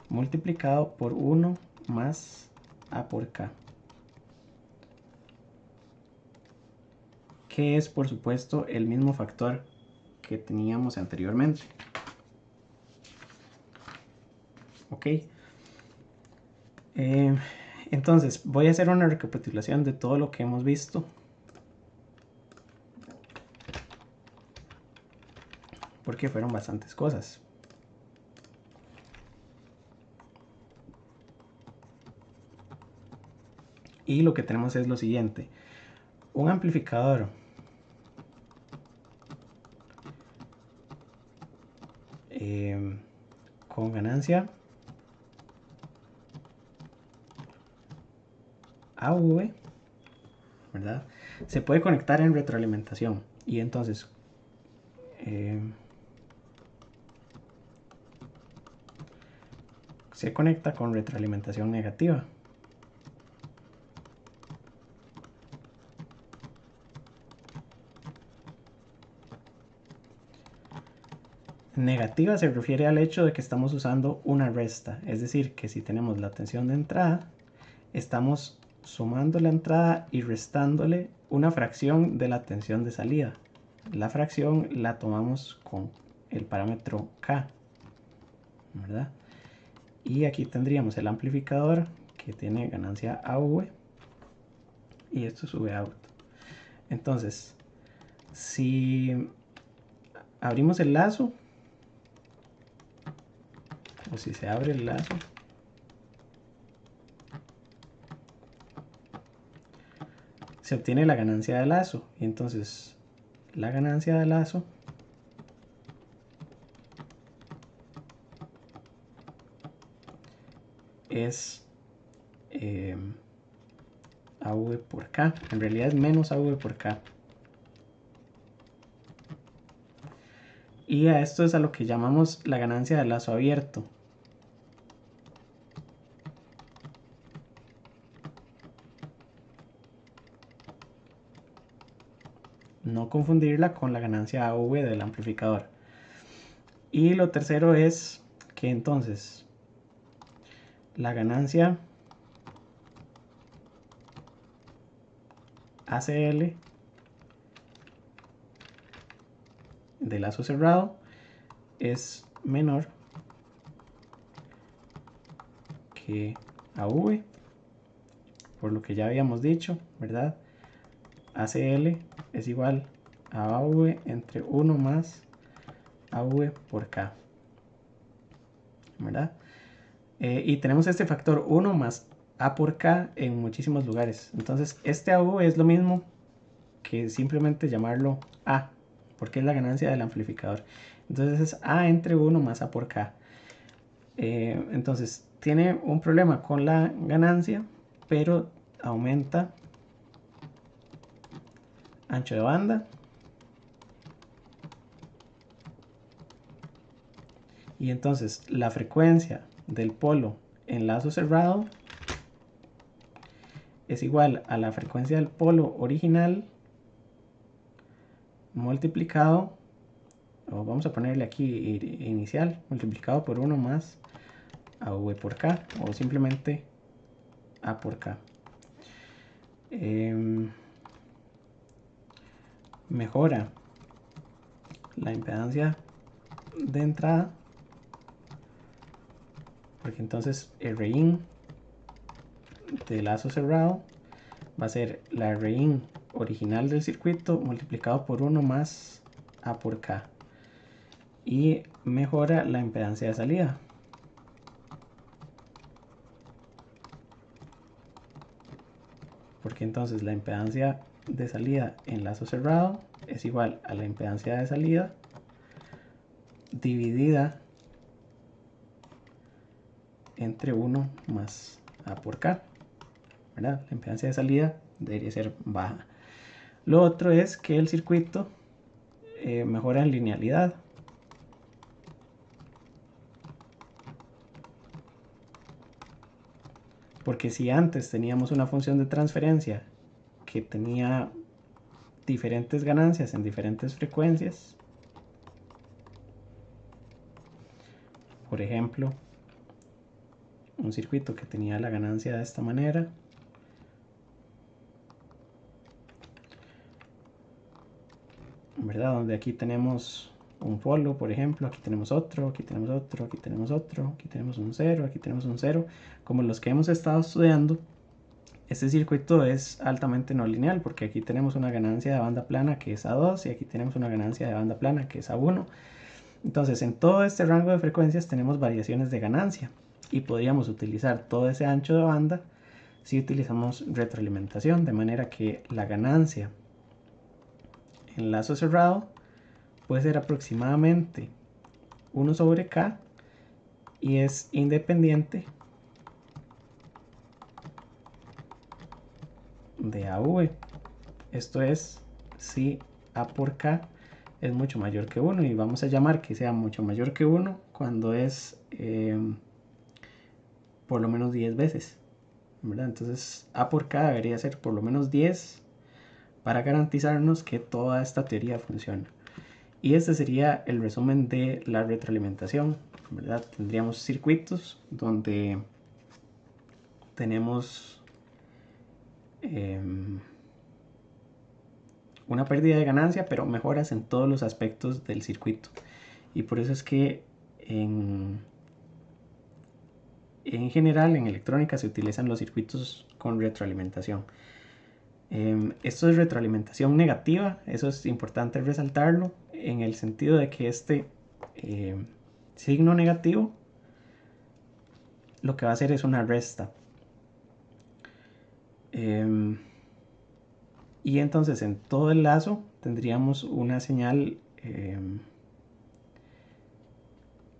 multiplicado por 1 más A por K, que es por supuesto el mismo factor que teníamos anteriormente. Ok. Entonces voy a hacer una recapitulación de todo lo que hemos visto. Porque fueron bastantes cosas. Y lo que tenemos es lo siguiente. Un amplificador con ganancia AV, ¿verdad? Se puede conectar en retroalimentación. Y entonces se conecta con retroalimentación negativa. Negativa se refiere al hecho de que estamos usando una resta, es decir, que si tenemos la tensión de entrada, estamos sumando la entrada y restándole una fracción de la tensión de salida. La fracción la tomamos con el parámetro K, ¿verdad? Y aquí tendríamos el amplificador que tiene ganancia AV y esto sube out. Entonces, si abrimos el lazo, o si se abre el lazo, se obtiene la ganancia de lazo. Y entonces la ganancia de lazo es AV por K. En realidad es menos AV por K. Y a esto es a lo que llamamos la ganancia de lazo abierto. confundirla con la ganancia AV del amplificador. Y lo tercero es que entonces la ganancia ACL de lazo cerrado es menor que AV, por lo que ya habíamos dicho, ¿verdad? ACL es igual a AV entre 1 más AV por K, ¿verdad? Y tenemos este factor 1 más A por K en muchísimos lugares. Entonces este AV es lo mismo que simplemente llamarlo A, porque es la ganancia del amplificador. Entonces es A entre 1 más A por K. Entonces tiene un problema con la ganancia, pero aumenta ancho de banda. Y entonces la frecuencia del polo en lazo cerrado es igual a la frecuencia del polo original multiplicado, o vamos a ponerle aquí inicial, multiplicado por 1 más AV por K, o simplemente A por K. Mejora la impedancia de entrada, porque entonces Rin de lazo cerrado va a ser la Rin original del circuito multiplicado por 1 más A por K. Y mejora la impedancia de salida, porque entonces la impedancia de salida en lazo cerrado es igual a la impedancia de salida dividida entre 1 más A por K, ¿verdad? La impedancia de salida debería ser baja. Lo otro es que el circuito mejora en linealidad, porque si antes teníamos una función de transferencia que tenía diferentes ganancias en diferentes frecuencias, por ejemplo, un circuito que tenía la ganancia de esta manera, ¿verdad? Donde aquí tenemos un polo, por ejemplo, aquí tenemos otro, aquí tenemos otro, aquí tenemos otro, aquí tenemos un 0, aquí tenemos un 0, como los que hemos estado estudiando. Este circuito es altamente no lineal, porque aquí tenemos una ganancia de banda plana que es A2 y aquí tenemos una ganancia de banda plana que es A1. Entonces en todo este rango de frecuencias tenemos variaciones de ganancia y podríamos utilizar todo ese ancho de banda si utilizamos retroalimentación, de manera que la ganancia en lazo cerrado puede ser aproximadamente 1 sobre K y es independiente de AV. Esto es si A por K es mucho mayor que 1, y vamos a llamar que sea mucho mayor que 1 cuando es por lo menos 10 veces, ¿verdad? Entonces A por K debería ser por lo menos 10 para garantizarnos que toda esta teoría funciona. Y este sería el resumen de la retroalimentación, ¿verdad? Tendríamos circuitos donde tenemos una pérdida de ganancia, pero mejoras en todos los aspectos del circuito. Y por eso es que en general en electrónica se utilizan los circuitos con retroalimentación. Esto es retroalimentación negativa, eso es importante resaltarlo, en el sentido de que este signo negativo lo que va a hacer es una resta. Y entonces en todo el lazo tendríamos una señal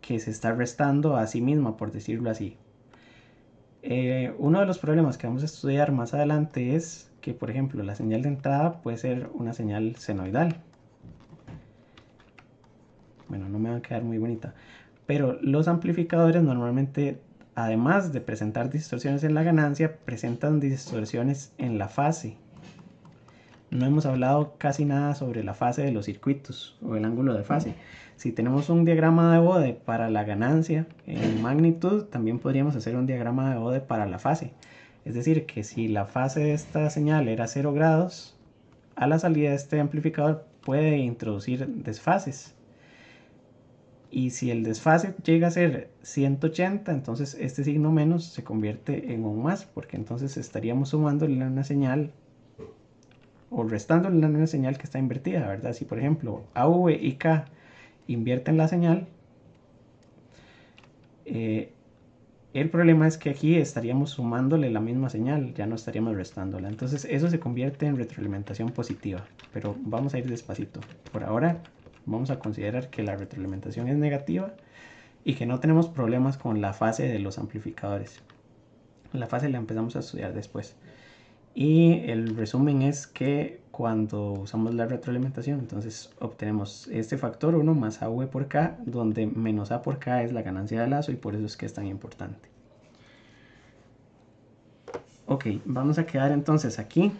que se está restando a sí misma, por decirlo así. Uno de los problemas que vamos a estudiar más adelante es que, por ejemplo, la señal de entrada puede ser una señal senoidal. Bueno, no me va a quedar muy bonita, pero los amplificadores normalmente, además de presentar distorsiones en la ganancia, presentan distorsiones en la fase. No hemos hablado casi nada sobre la fase de los circuitos o el ángulo de fase. Si tenemos un diagrama de Bode para la ganancia en magnitud, también podríamos hacer un diagrama de Bode para la fase. Es decir, que si la fase de esta señal era 0 grados, a la salida de este amplificador puede introducir desfases. Y si el desfase llega a ser 180, entonces este signo menos se convierte en un más, porque entonces estaríamos sumándole una señal o restándole una señal que está invertida, ¿verdad? Si por ejemplo AV y K invierten la señal, el problema es que aquí estaríamos sumándole la misma señal, ya no estaríamos restándola. Entonces eso se convierte en retroalimentación positiva, pero vamos a ir despacito. Por ahora vamos a considerar que la retroalimentación es negativa y que no tenemos problemas con la fase de los amplificadores. La fase la empezamos a estudiar después. Y el resumen es que cuando usamos la retroalimentación, entonces obtenemos este factor 1 más AV por K, donde menos A por K es la ganancia de lazo y por eso es que es tan importante. Ok, vamos a quedar entonces aquí.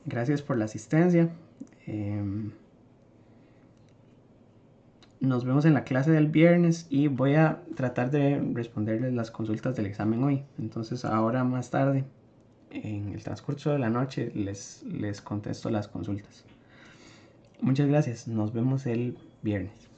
Gracias por la asistencia. Nos vemos en la clase del viernes y voy a tratar de responderles las consultas del examen hoy. Entonces ahora más tarde, en el transcurso de la noche, les contesto las consultas. Muchas gracias. Nos vemos el viernes.